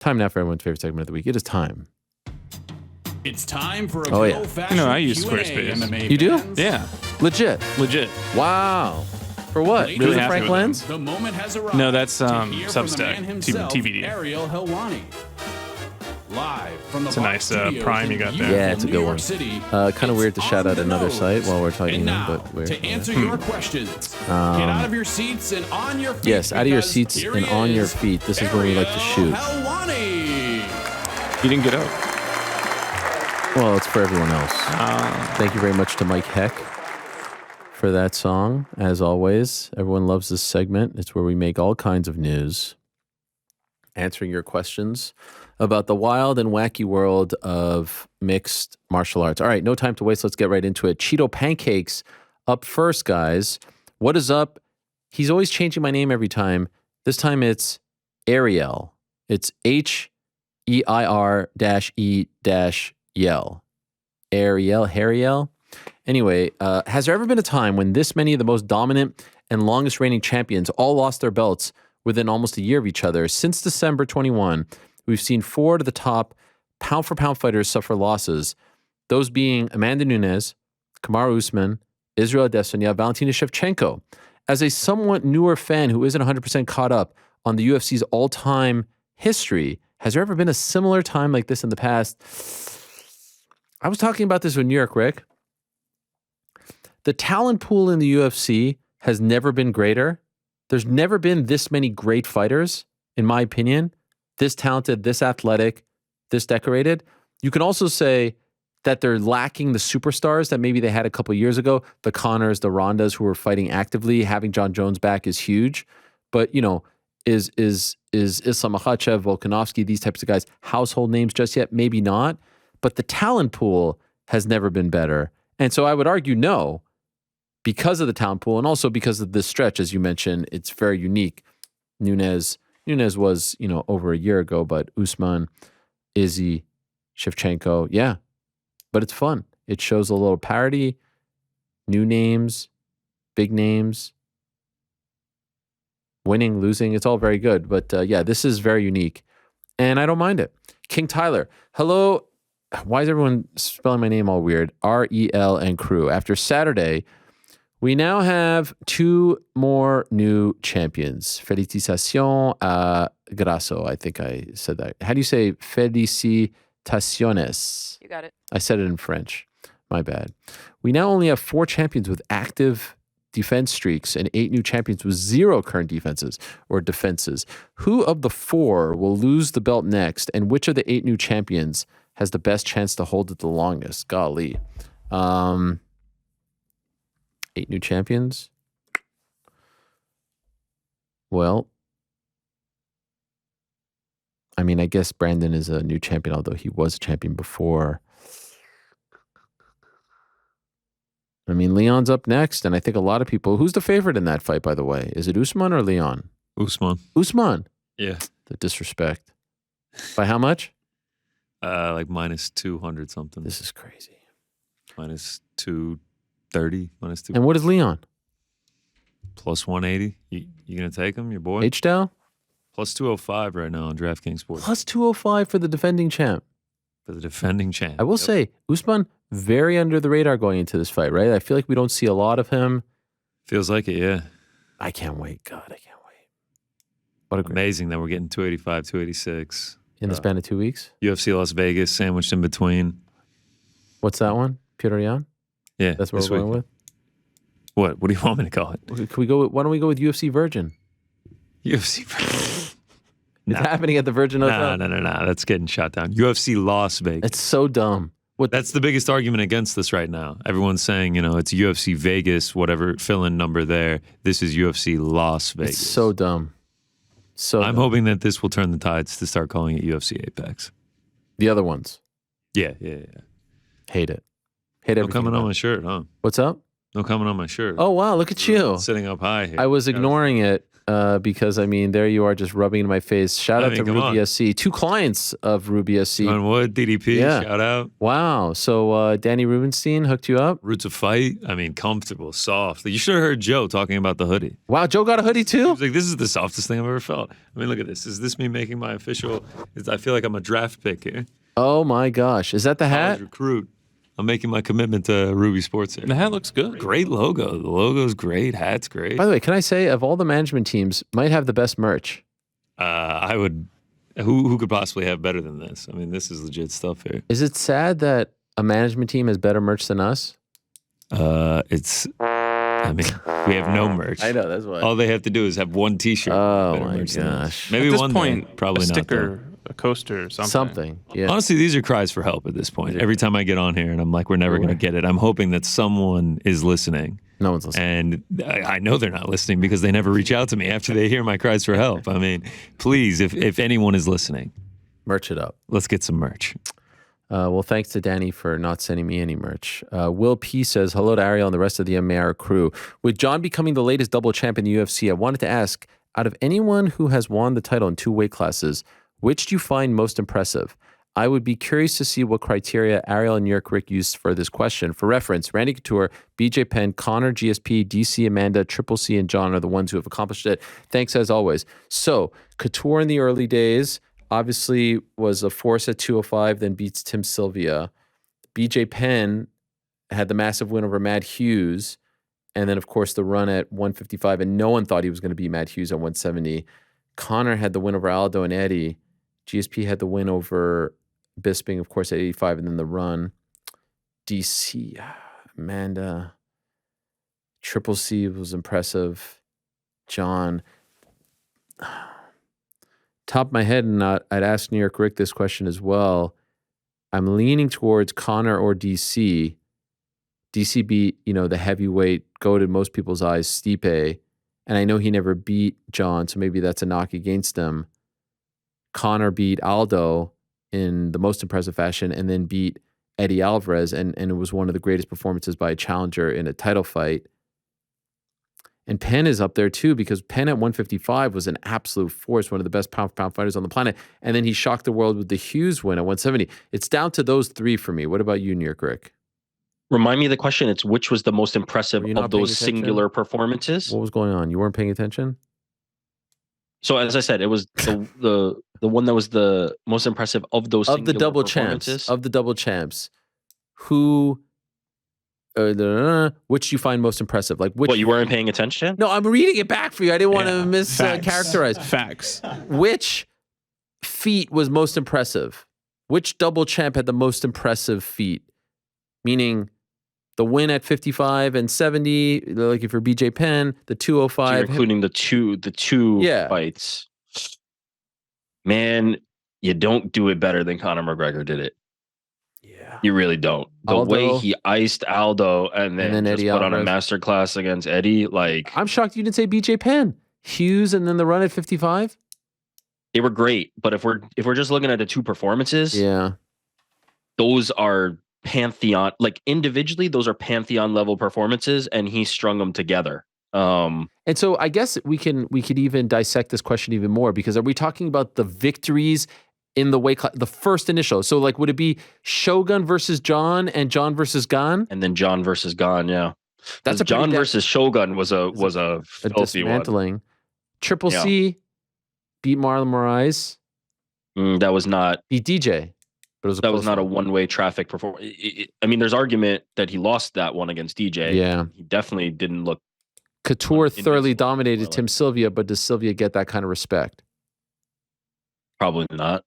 Time now for everyone's favorite segment of the week. It is time. It's time for a good old-fashioned I use Q&A, Squarespace. MMA You do? fans. Yeah, Legit. legit. Wow. For what? Really Really happy Frank with Lens? The moment has arrived. No, that's, to hear from the Substack, man himself, TBD. Ariel Helwani. Live from the It's a Box nice, Studios Prime in you got there. beautiful Yeah, it's a New good York one. City. Kind of weird to It's shout on out the another nose. site while we're talking, And now, but weird. to answer your questions, get out of your seats and on your feet. Yes, out of your because seats here and he on your is, feet. This is where we like to shoot. Ariel Helwani. You didn't get out. Well, it's for everyone else. Thank you very much to Mike Heck for that song. As always, everyone loves this segment. It's where we make all kinds of news, answering your questions about the wild and wacky world of mixed martial arts. All right, no time to waste. Let's get right into it. Cheeto Pancakes up first, guys. What is up? He's always changing my name every time. This time it's Ariel. It's H-E-I-R-E-Yell. Ariel. Anyway, has there ever been a time when this many of the most dominant and longest reigning champions all lost their belts within almost a year of each other? Since December 21, we've seen 4 of the top pound-for-pound fighters suffer losses, those being Amanda Nunes, Kamaru Usman, Israel Adesanya, Valentina Shevchenko. As a somewhat newer fan who isn't 100% caught up on the UFC's all-time history, has there ever been a similar time like this in the past? I was talking about this with New York, Rick. The talent pool in the UFC has never been greater. There's never been this many great fighters, in my opinion, this talented, this athletic, this decorated. You can also say that they're lacking the superstars that maybe they had a couple of years ago. The Connors, the Rondas who were fighting actively. Having Jon Jones back is huge. But, you know, is Islam Makhachev, Volkanovski, these types of guys household names just yet? Maybe not. But the talent pool has never been better. And so I would argue no, because of the talent pool and also because of this stretch, as you mentioned, it's very unique. Nunes was, over a year ago, but Usman, Izzy, Shevchenko, yeah. But it's fun. It shows a little parity, new names, big names, winning, losing. It's all very good. But yeah, this is very unique. And I don't mind it. King Tyler, hello. Why is everyone spelling my name all weird? R-E-L and crew. After Saturday, we now have 2 more new champions. Felicitaciones a Grasso. I think I said that. How do you say felicitaciones? You got it. I said it in French. My bad. We now only have 4 champions with active defense streaks and 8 new champions with 0 current defenses. Who of the 4 will lose the belt next, and which of the 8 new champions has the best chance to hold it the longest? Golly. 8 new champions? Well, I mean, I guess Brandon is a new champion, although he was a champion before. I mean, Leon's up next, and I think a lot of people... Who's the favorite in that fight, by the way? Is it Usman or Leon? Usman. Usman. Yeah. The disrespect. By how much? Like minus 200 something. This is crazy. Minus 230, minus 2. And what is Leon? Plus 180. You going to take him, your boy? H-Dow? Plus 205 right now on DraftKings Sports. Plus 205 for the defending champ. For the defending champ. I will say, Usman, very under the radar going into this fight, right? I feel like we don't see a lot of him. Feels like it, yeah. I can't wait. God, I can't wait. What a great... Amazing that we're getting 285, 286. In the span of 2 weeks? UFC Las Vegas, sandwiched in between. What's that one? Piotr-Jan? Yeah. That's what we're going with? What do you want me to call it? Can we go with, why don't we go with UFC Virgin? UFC Virgin. It's happening at the Virgin Hotel. No. That's getting shot down. UFC Las Vegas. It's so dumb. That's the biggest argument against this right now. Everyone's saying, it's UFC Vegas, whatever fill-in number there. This is UFC Las Vegas. It's so dumb. I'm hoping that this will turn the tides to start calling it UFC Apex. The other ones. Yeah. Hate it. Hate everything. No coming on my shirt, huh? What's up? No coming on my shirt. Oh, wow. Look at you. Sitting up high here. I was ignoring it because I mean, there you are just rubbing in my face. Shout out to Ruby SC. 2 clients of Ruby SC. John Wood, DDP, shout out. Wow. So Danny Rubenstein hooked you up? Roots of Fight. I mean, comfortable, soft. You should have heard Joe talking about the hoodie. Wow, Joe got a hoodie too? He was like, this is the softest thing I've ever felt. I mean, look at this. Is this me making my official? I feel like I'm a draft pick here. Oh my gosh. Is that the hat? Recruit. I'm making my commitment to Ruby Sports here. The hat looks good. Great logo. The logo's great. Hat's great. By the way, can I say, of all the management teams, might have the best merch? I would. Who could possibly have better than this? I mean, this is legit stuff here. Is it sad that a management team has better merch than us? I mean, we have no merch. I know, that's why. All they have to do is have one T-shirt. Oh my gosh. Maybe at this one point, day, probably a not. sticker, a coaster, or something. Yeah. Honestly, these are cries for help at this point. Every time I get on here and I'm like, we're never going to get it, I'm hoping that someone is listening. No one's listening. And I know they're not listening because they never reach out to me after they hear my cries for help. I mean, please, if anyone is listening, merch it up. Let's get some merch. Well, thanks to Danny for not sending me any merch. Will P says, hello to Ariel and the rest of the MAR crew. With Jon becoming the latest double champ in the UFC, I wanted to ask, out of anyone who has won the title in 2 weight classes, which do you find most impressive? I would be curious to see what criteria Ariel and New York Rick used for this question. For reference, Randy Couture, BJ Penn, Connor, GSP, DC, Amanda, Triple C, and Jon are the ones who have accomplished it. Thanks as always. So, Couture in the early days obviously was a force at 205, then beats Tim Sylvia. BJ Penn had the massive win over Matt Hughes, and then, of course, the run at 155, and no one thought he was going to beat Matt Hughes at 170. Connor had the win over Aldo and Eddie. GSP had the win over Bisping, of course, at 85, and then the run. DC, Amanda, Triple C was impressive. Jon. Top of my head, and I'd ask New York Rick this question as well. I'm leaning towards Connor or DC. DC beat, the heavyweight, goat in most people's eyes, Stipe. And I know he never beat Jon, so maybe that's a knock against him. Connor beat Aldo in the most impressive fashion and then beat Eddie Alvarez, and it was one of the greatest performances by a challenger in a title fight. And Penn is up there too, because Penn at 155 was an absolute force, one of the best pound-for-pound fighters on the planet. And then he shocked the world with the Hughes win at 170. It's down to those 3 for me. What about you, New York Rick? Remind me of the question. It's which was the most impressive of those singular performances? What was going on? You weren't paying attention? So as I said, it was the one that was the most impressive of those of the double champs. Of the double champs, who, which you find most impressive? Like which? What, you weren't paying attention? No, I'm reading it back for you. I didn't want to mischaracterize. Facts. Which feat was most impressive? Which double champ had the most impressive feat? Meaning, the win at 55 and 70, like if you're BJ Penn, the 205. So you're including the two fights. Man, you don't do it better than Conor McGregor did it. Yeah. You really don't. The way he iced Aldo and then just put on a masterclass against Eddie, like... I'm shocked you didn't say BJ Penn. Hughes and then the run at 55? They were great, but if we're just looking at the 2 performances, those are pantheon, like individually, those are pantheon level performances, and he strung them together. And so I guess we could even dissect this question even more, because are we talking about the victories in the weight class, the first initial? So like, would it be Shogun versus Jon and Jon versus Gane? And then Jon versus Gane, yeah. That's Jon versus Shogun was a filthy dismantling one. Triple C beat Marlon Moraes. That was not beat DJ. But that was not a one-way traffic performance. I mean, there's argument that he lost that one against DJ. Yeah. He definitely didn't look... Couture thoroughly dominated Tim Sylvia, but does Sylvia get that kind of respect? Probably not.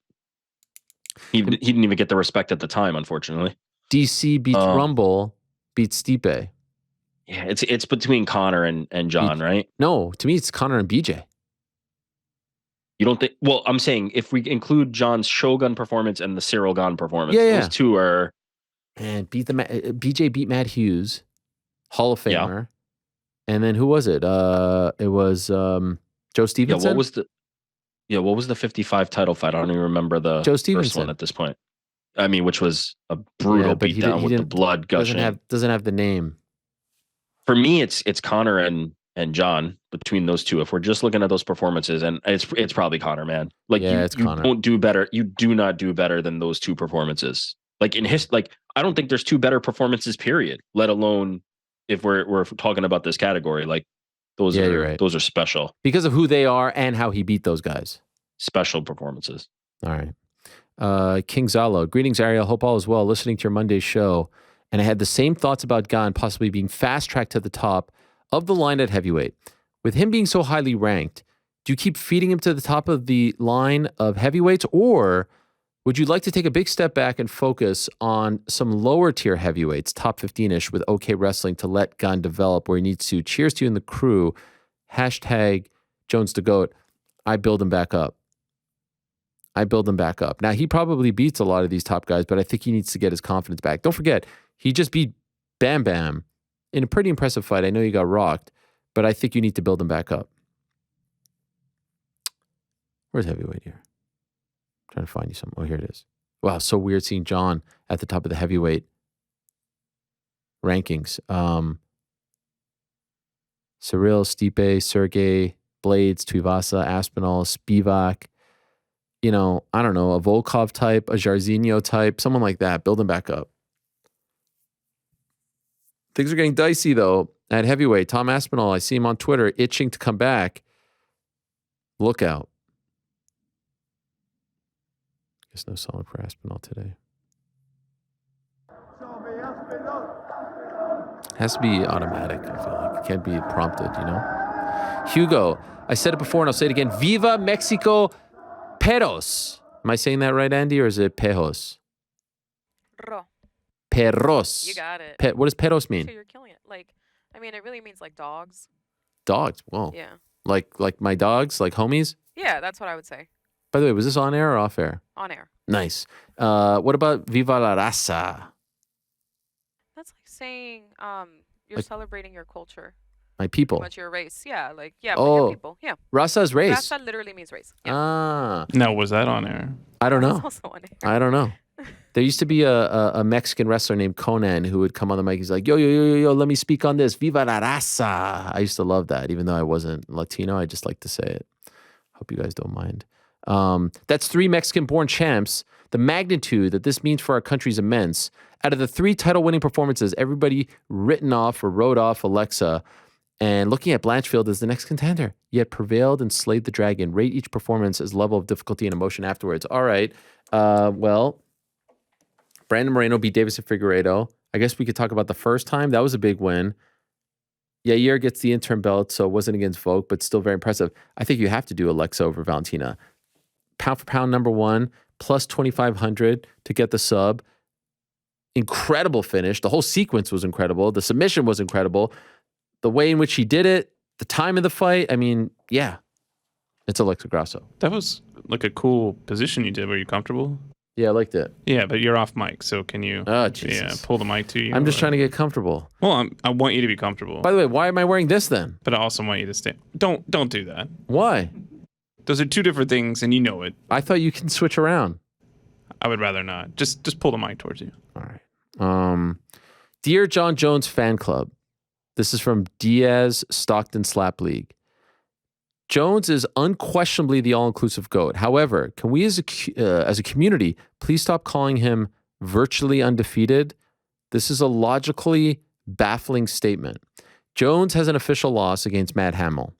He didn't even get the respect at the time, unfortunately. DC beats Rumble, beats Stipe. Yeah, it's between Connor and Jon, right? No, to me, it's Connor and BJ. You don't think? Well, I'm saying if we include Jon's Shogun performance and the Cyril Gane performance, those 2 are. And BJ beat Matt Hughes, Hall of Famer, and then who was it? It was Joe Stevenson. What was the 55 title fight? I don't even remember the Joe Stevenson first one at this point. I mean, which was a brutal beatdown with the blood gushing. Doesn't have the name. For me, it's Connor and and Jon, between those two, if we're just looking at those performances, and it's probably Conor, man. Like you Conor. Don't do better. You do not do better than those two performances. Like in I don't think there's two better performances, period. Let alone if we're talking about this category. Like those those are special because of who they are and how he beat those guys. Special performances. All right. King Zalo, greetings, Ariel. Hope all is well. Listening to your Monday show, and I had the same thoughts about Gane possibly being fast-tracked to the top of the line at heavyweight. With him being so highly ranked, do you keep feeding him to the top of the line of heavyweights, or would you like to take a big step back and focus on some lower-tier heavyweights, top 15-ish, with OK Wrestling to let Gane develop where he needs to? Cheers to you and the crew. Hashtag Jones the GOAT. I build him back up. Now, he probably beats a lot of these top guys, but I think he needs to get his confidence back. Don't forget, he just beat Bam Bam in a pretty impressive fight. I know you got rocked, but I think you need to build him back up. Where's heavyweight here? I'm trying to find you something. Oh, here it is. Wow, so weird seeing Jon at the top of the heavyweight rankings. Cyril, Stipe, Sergey, Blades, Tuivasa, Aspinall, Spivak. I don't know, a Volkov type, a Jairzinho type, someone like that. Build him back up. Things are getting dicey, though, at heavyweight. Tom Aspinall, I see him on Twitter, itching to come back. Look out. Guess no selling for Aspinall today. Has to be automatic, I feel like. It can't be prompted, Hugo, I said it before and I'll say it again. Viva Mexico Perros. Am I saying that right, Andy, or is it Pejos? Perros. You got it. What does Perros mean? So you're killing it. It really means like dogs. Dogs? Whoa. Yeah. Like my dogs? Like homies? Yeah, that's what I would say. By the way, was this on air or off air? On air. Nice. What about Viva la Raza? That's like saying you're celebrating your culture. My people. Pretty much your race. Yeah, but Oh, your people. Yeah. Raza is race. Raza literally means race. Yeah. Ah. No, was that on air? I don't know. Also on air. I don't know. There used to be a Mexican wrestler named Conan who would come on the mic. He's like, yo, let me speak on this. Viva la Raza. I used to love that. Even though I wasn't Latino, I just like to say it. Hope you guys don't mind. That's 3 Mexican-born champs. The magnitude that this means for our country is immense. Out of the 3 title-winning performances, everybody wrote off Alexa, and looking at Blanchfield as the next contender, yet prevailed and slayed the dragon. Rate each performance as level of difficulty and emotion afterwards. All right. Brandon Moreno beat Davison Figueiredo. I guess we could talk about the first time. That was a big win. Yair gets the interim belt, so it wasn't against Volk, but still very impressive. I think you have to do Alexa over Valentina. Pound for pound, number 1, plus 2,500 to get the sub. Incredible finish. The whole sequence was incredible. The submission was incredible. The way in which he did it, the time of the fight. Yeah, it's Alexa Grasso. That was like a cool position you did. Were you comfortable? Yeah, I liked it. Yeah, but you're off mic, so can you? Oh, Jesus. Yeah, pull the mic to you. I'm just trying to get comfortable. Well, I want you to be comfortable. By the way, why am I wearing this then? But I also want you to stay. Don't do that. Why? Those are 2 different things, and you know it. I thought you can switch around. I would rather not. Just pull the mic towards you. All right. Dear Jon Jones Fan Club, this is from Diaz Stockton Slap League. Jones is unquestionably the all-inclusive GOAT. However, can we as a community please stop calling him virtually undefeated? This is a logically baffling statement. Jones has an official loss against Matt Hamill,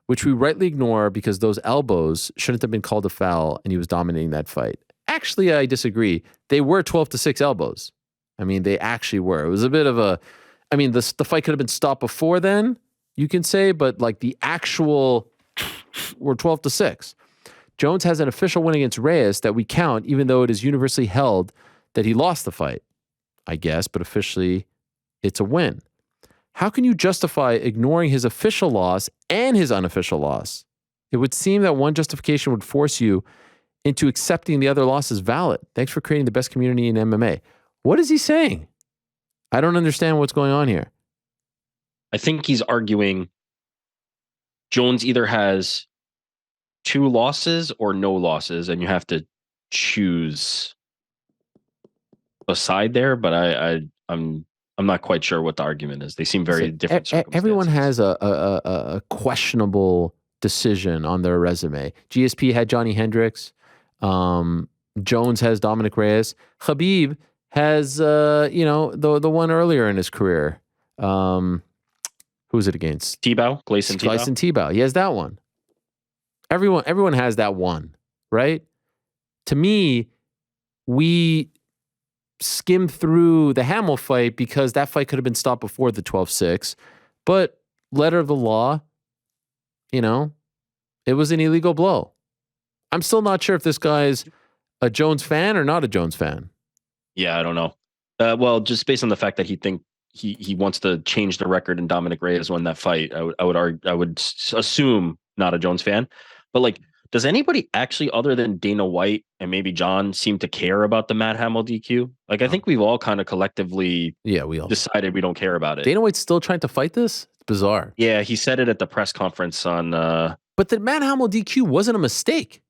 which we rightly ignore because those elbows shouldn't have been called a foul and he was dominating that fight. Actually, I disagree. They were 12-6 elbows. They actually were. It was a bit of a... the fight could have been stopped before then, you can say, but like the actual... were 12-6. Jones has an official win against Reyes that we count, even though it is universally held that he lost the fight, I guess, but officially it's a win. How can you justify ignoring his official loss and his unofficial loss? It would seem that one justification would force you into accepting the other loss as valid. Thanks for creating the best community in MMA. What is he saying? I don't understand what's going on here. I think he's arguing Jones either has 2 losses or no losses, and you have to choose a side there. But I'm I'm not quite sure what the argument is. They seem very different. Everyone has a questionable decision on their resume. GSP had Johnny Hendricks. Jones has Dominic Reyes. Khabib has the one earlier in his career. Who's it against? Tebow, Gleison Tebow. He has that one. Everyone has that one, right? To me, we skimmed through the Hamill fight because that fight could have been stopped before the 12-6. But letter of the law, it was an illegal blow. I'm still not sure if this guy's a Jones fan or not a Jones fan. Yeah, I don't know. Well, just based on the fact that he wants to change the record and Dominic Reyes won that fight, I would assume not a Jones fan. But like, does anybody actually, other than Dana White and maybe John, seem to care about the Matt Hamill DQ? Like, I think we've all kind of collectively we all decided we don't care about it. Dana White's still trying to fight this? It's bizarre. Yeah, he said it at the press conference on... But the Matt Hamill DQ wasn't a mistake.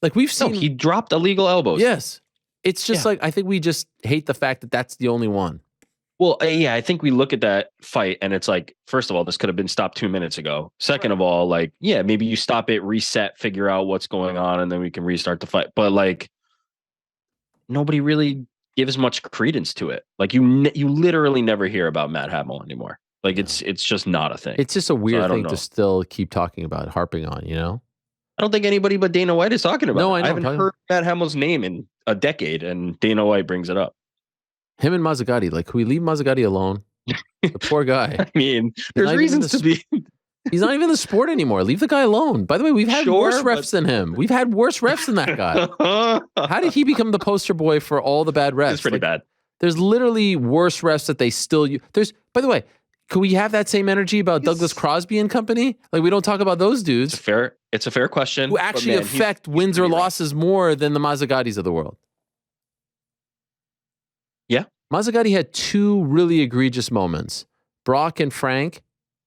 Like, we've seen... No, he dropped illegal elbows. Yes. It's just like, I think we just hate the fact that that's the only one. Well, yeah, I think we look at that fight and it's like, first of all, this could have been stopped 2 minutes ago. Second of all, like, yeah, maybe you stop it, reset, figure out what's going on, and then we can restart the fight. But like, nobody really gives much credence to it. Like, you literally never hear about Matt Hamill anymore. Like, it's just not a thing. It's just a weird thing to still keep talking about, harping on, I don't think anybody but Dana White is talking about it. I haven't heard Matt Hamill's name in a decade, and Dana White brings it up. Him and Mazzagatti, like, can we leave Mazzagatti alone? The poor guy. I mean, there's reasons to be. He's not even in the sport anymore. Leave the guy alone. By the way, we've had worse refs than him. We've had worse refs than that guy. How did he become the poster boy for all the bad refs? It's pretty bad. There's literally worse refs that they still use. By the way, could we have that same energy about Douglas Crosby and company? Like, we don't talk about those dudes. It's a fair question. Who actually affect wins or losses more than the Mazzagattis of the world. Yeah. Mazzagatti had two really egregious moments. Brock and Frank,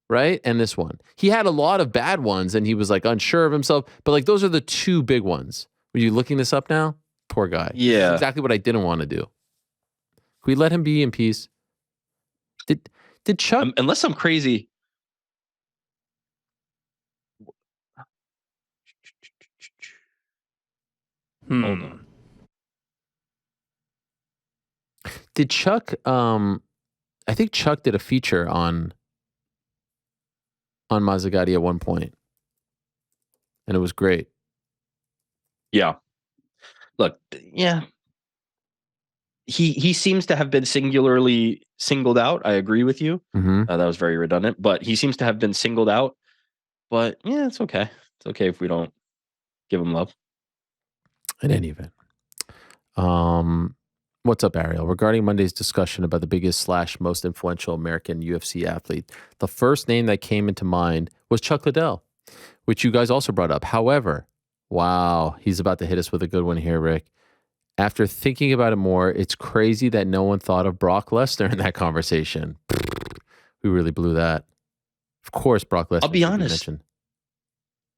right? And this one. He had a lot of bad ones and he was like unsure of himself. But like, those are the two big ones. Were you looking this up now? Poor guy. Yeah. That's exactly what I didn't want to do. Can we let him be in peace? Did Chuck... unless I'm crazy... Hold on. Did Chuck, I think Chuck did a feature on Mazzagatti at one point. And it was great. Yeah. Look, yeah. He seems to have been singularly singled out. I agree with you. Mm-hmm. That was very redundant, but he seems to have been singled out. But yeah, it's okay. It's okay if we don't give him love. In any event. What's up, Ariel? Regarding Monday's discussion about the biggest / most influential American UFC athlete, the first name that came into mind was Chuck Liddell, which you guys also brought up. However, wow, he's about to hit us with a good one here, Rick. After thinking about it more, it's crazy that no one thought of Brock Lesnar in that conversation. We really blew that. Of course, Brock Lesnar. I'll be honest.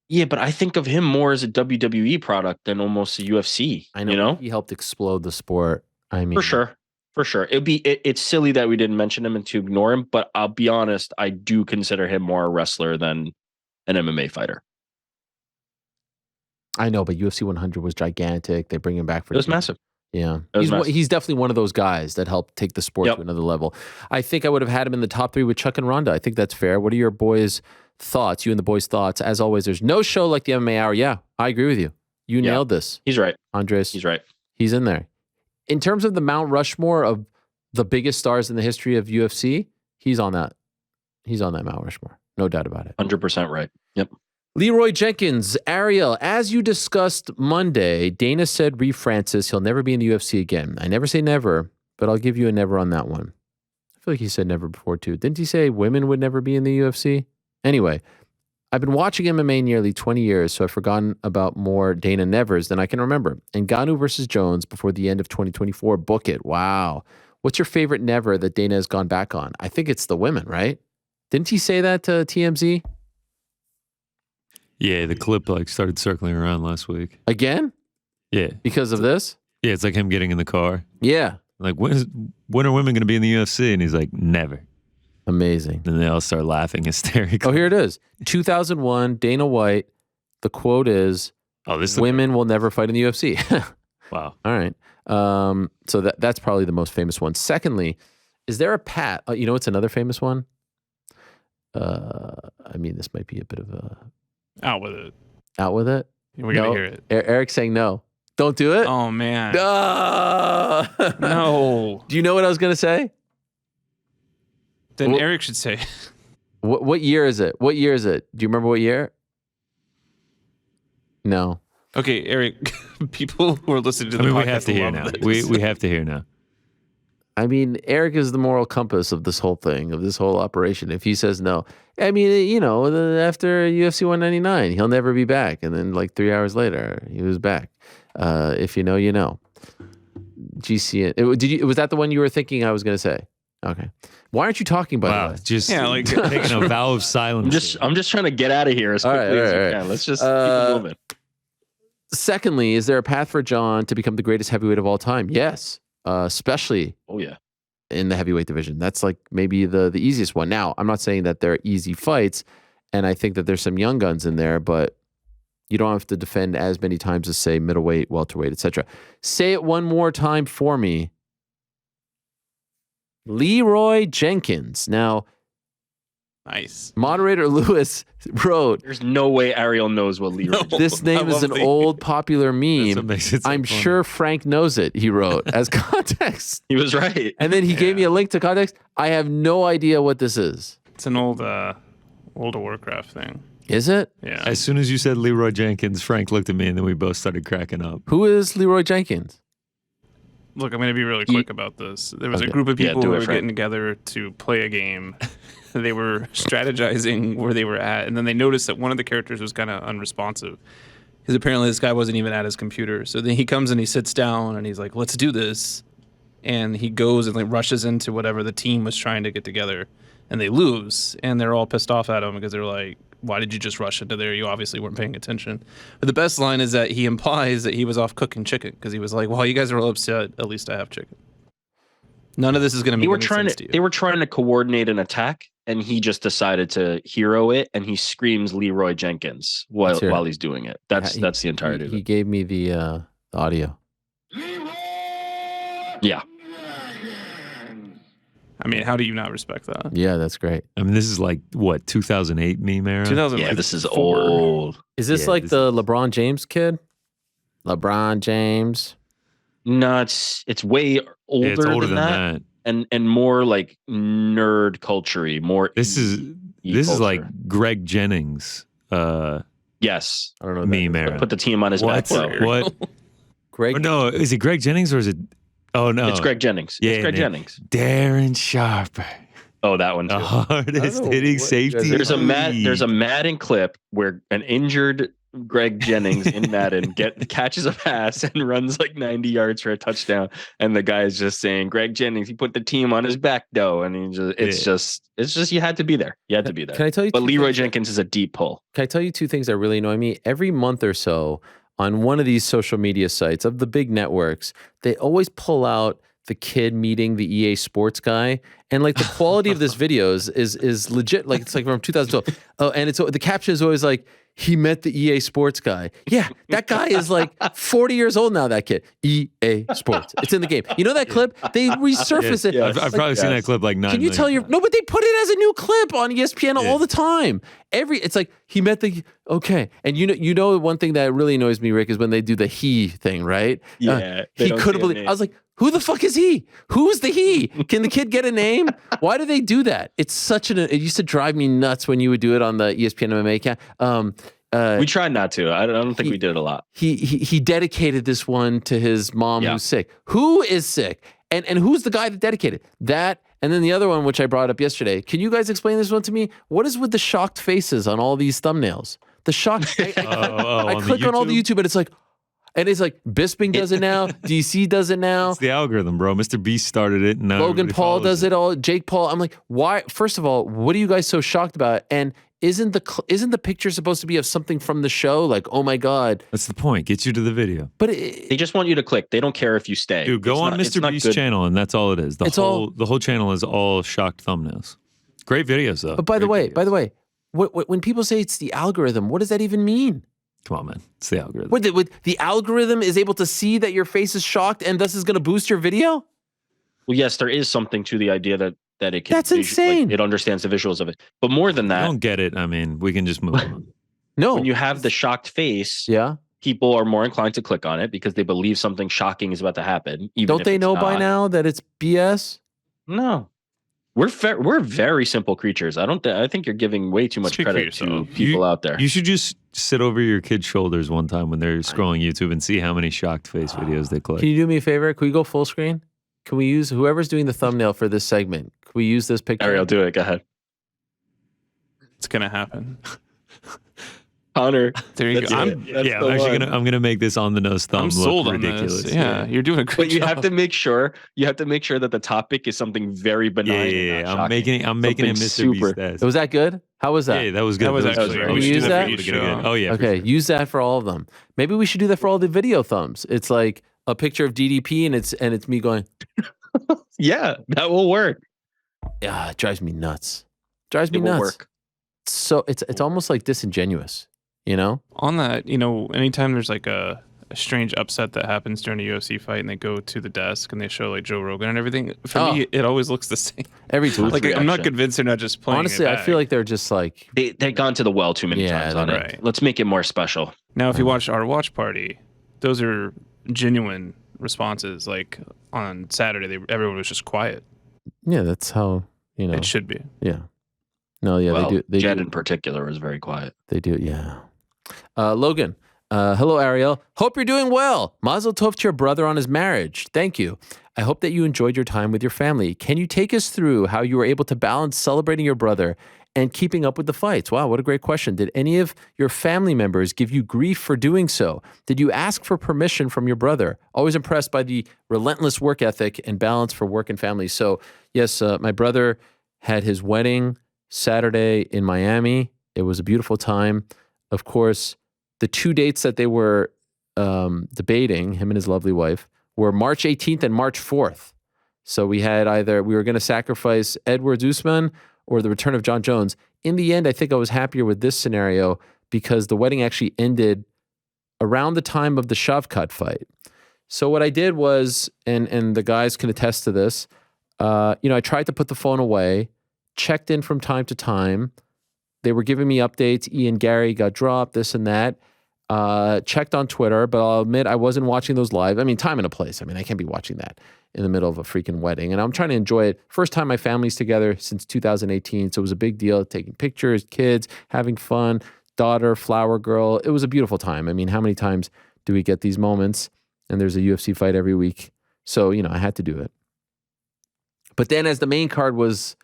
Yeah, but I think of him more as a WWE product than almost a UFC. I know. He helped explode the sport. I mean, for sure. It's silly that we didn't mention him and to ignore him, but I'll be honest, I do consider him more a wrestler than an MMA fighter. I know, but UFC 100 was gigantic. They bring him back for... It was massive. Yeah. He's definitely one of those guys that helped take the sport to another level. I think I would have had him in the top 3 with Chuck and Ronda. I think that's fair. What are your boys' thoughts? You and the boys' thoughts? As always, there's no show like the MMA Hour. Yeah, I agree with you. You nailed this. He's right. Andres. He's right. He's in there. In terms of the Mount Rushmore of the biggest stars in the history of UFC, he's on that. He's on that Mount Rushmore. No doubt about it. 100% right. Yep. Leroy Jenkins, Ariel, as you discussed Monday, Dana said Reeve Francis, he'll never be in the UFC again. I never say never, but I'll give you a never on that one. I feel like he said never before too. Didn't he say women would never be in the UFC? Anyway, I've been watching MMA nearly 20 years, so I've forgotten about more Dana nevers than I can remember. And Ngannou versus Jones before the end of 2024, book it. Wow. What's your favorite never that Dana has gone back on? I think it's the women, right? Didn't he say that to TMZ? Yeah, the clip started circling around last week. Again? Yeah. Because of this? Yeah, it's like him getting in the car. Yeah. Like, when are women going to be in the UFC? And he's like, never. Amazing. Then they all start laughing hysterically. Oh, here it is. 2001, Dana White. The quote is, women will never fight in the UFC. Wow. All right. So that's probably the most famous one. Secondly, is there a Pat? You know what's another famous one? I mean, this might be a bit of a... Out with it. Out with it? We got to hear it. Eric's saying no. Don't do it? Oh, man. No. No. Do you know what I was going to say? Then Eric should say. What year is it? What year is it? Do you remember what year? No. Okay, Eric, people who are listening to the podcast we have to hear now. We have to hear now. I mean, Eric is the moral compass of this whole thing, of this whole operation. If he says no, I mean, you know, after UFC 199, he'll never be back. And then like 3 hours later, he was back. If you know, you know. GCN. Was that the one you were thinking I was going to say? Okay. Why aren't you talking, by the way? Just taking a vow of silence. I'm just trying to get out of here as quickly as we can. Let's just keep it moving. Secondly, is there a path for Jon to become the greatest heavyweight of all time? Yes. Especially in the heavyweight division. That's like maybe the easiest one. Now, I'm not saying that they're easy fights, and I think that there's some young guns in there, but you don't have to defend as many times as, say, middleweight, welterweight, etc. Say it one more time for me. Leroy Jenkins. Now, nice. Moderator Lewis wrote, there's no way Ariel knows what Leroy Jenkins is. This name is an old popular meme. I'm sure Frank knows it, he wrote, as context. He was right. And then he gave me a link to context. I have no idea what this is. It's an old World of Warcraft thing. Is it? Yeah. As soon as you said Leroy Jenkins, Frank looked at me and then we both started cracking up. Who is Leroy Jenkins? Look, I'm going to be really quick about this. There was a group of people who were getting together to play a game. They were strategizing where they were at, and then they noticed that one of the characters was kind of unresponsive because apparently this guy wasn't even at his computer. So then he comes and he sits down and he's like, let's do this. And he goes and like rushes into whatever the team was trying to get together, and they lose. And they're all pissed off at him because they're like, why did you just rush into there? You obviously weren't paying attention. But the best line is that he implies that he was off cooking chicken because he was like, well, you guys are all upset. At least I have chicken. None of this is going to make any sense to you. They were trying to coordinate an attack, and he just decided to hero it, and he screams Leroy Jenkins while he's doing it. That's the entirety of it. He gave me the audio. Yeah. I mean, how do you not respect that? Yeah, that's great. I mean, this is like, what, 2008 meme era? 2008. Yeah, this is old. Is this like the LeBron James kid? LeBron James? No, it's way older, it's older than that. And more like nerd culture-y, more This is like Greg Jennings. Yes. I don't know. Meme era. Put the team on his back. What? Greg? Oh, no, is it Greg Jennings or is it? Oh no, it's Greg Jennings. Yeah, it's Greg Jennings. Darren Sharper. Oh, that one too. The hardest hitting safety. There's a Madden clip where an injured Greg Jennings in Madden catches a pass and runs like 90 yards for a touchdown, and the guy is just saying, "Greg Jennings, he put the team on his back, though," and it's just you had to be there. You had to be there. Can I tell you? But Leroy Jenkins is a deep pull. Can I tell you two things that really annoy me? Every month or so, on one of these social media sites of the big networks, they always pull out the kid meeting the EA Sports guy, and like the quality of this video is legit. Like it's like from 2012. Oh, and the caption is always like, he met the EA Sports guy. Yeah, that guy is like 40 years old now, that kid. EA Sports. It's in the game. You know that clip? They resurface it. I've probably seen that clip like 9 Can you tell your... No, but they put it as a new clip on ESPN all the time. It's like, he met the... Okay. And you know one thing that really annoys me, Rick, is when they do the he thing, right? Yeah. He couldn't believe... I was like, who the fuck is he? Who's the he? Can the kid get a name? Why do they do that? It's such it used to drive me nuts when you would do it on the ESPN MMA account. We tried not to. I don't think we did it a lot. He dedicated this one to his mom who's sick. Who is sick? And who's the guy that dedicated that? And then the other one, which I brought up yesterday. Can you guys explain this one to me? What is with the shocked faces on all these thumbnails? The shocked. I click on all the YouTube and it's like. And it's like Bisping does it now. DC does it now. It's the algorithm, bro. Mr. Beast started it. And now Logan Paul does it all. Jake Paul. I'm like, why? First of all, what are you guys so shocked about? And isn't the picture supposed to be of something from the show? Like, oh my God. That's the point. Gets you to the video. But they just want you to click. They don't care if you stay. Dude, go on Mr. Beast's channel, and that's all it is. The whole channel is all shocked thumbnails. Great videos, though. But by the way, when people say it's the algorithm, what does that even mean? Come on, man. It's the algorithm. The algorithm is able to see that your face is shocked and thus is going to boost your video? Well, yes, there is something to the idea that it can. That's insane. Like, it understands the visuals of it. But more than that. I don't get it. I mean, we can just move on. No. When you have the shocked face, yeah, people are more inclined to click on it because they believe something shocking is about to happen. Don't they know by now that it's BS? No. We're very simple creatures. I think you're giving way too much credit to people out there. You should just sit over your kids' shoulders one time when they're scrolling YouTube and see how many shocked face videos they click. Can you do me a favor? Can we go full screen? Can we use whoever's doing the thumbnail for this segment? Can we use this picture? Ariel, do it. Go ahead. It's gonna happen. Connor, there you go. I'm gonna make this on the nose thumb I'm sold look on ridiculous. This. Yeah, you're doing a good job. But you have to make sure that the topic is something very benign. Yeah. I'm making it Mr. Beast. Was that good? How was that? Yeah, that was good. That was actually Can we use that? Oh yeah. Okay, sure. use that for all of them. Maybe we should do that for all the video thumbs. It's like a picture of DDP and it's me going. Yeah, that will work. Yeah, it drives me nuts. Drives me nuts. Work. So it's almost like disingenuous, you know? On that, anytime there's like a strange upset that happens during a UFC fight and they go to the desk and they show like Joe Rogan and everything, for me, it always looks the same. Every time. Like, I'm not convinced they're not just playing Honestly, I feel like they're just like... They've gone to the well too many times on it. Right. Let's make it more special. Now, if you watch our watch party, those are genuine responses. Like on Saturday, everyone was just quiet. Yeah, that's how, it should be. Yeah. No, yeah, well, they do. Jed in particular is very quiet. They do, yeah. Logan, hello, Ariel. Hope you're doing well. Mazel tov to your brother on his marriage. Thank you. I hope that you enjoyed your time with your family. Can you take us through how you were able to balance celebrating your brother and keeping up with the fights? Wow, what a great question. Did any of your family members give you grief for doing so? Did you ask for permission from your brother? Always impressed by the relentless work ethic and balance for work and family. So, yes, my brother had his wedding Saturday in Miami. It was a beautiful time. Of course, the two dates that they were debating, him and his lovely wife, were March 18th and March 4th. So we were going to sacrifice Edwards Usman or the return of Jon Jones. In the end, I think I was happier with this scenario because the wedding actually ended around the time of the Shavkat fight. So what I did was, and the guys can attest to this, I tried to put the phone away, checked in from time to time. They were giving me updates. Ian Gary got dropped, this and that. Checked on Twitter, but I'll admit I wasn't watching those live. I mean, time and a place. I mean, I can't be watching that in the middle of a freaking wedding. And I'm trying to enjoy it. First time my family's together since 2018. So it was a big deal, taking pictures, kids, having fun, daughter, flower girl. It was a beautiful time. I mean, how many times do we get these moments? And there's a UFC fight every week. So, I had to do it. But then as the main card was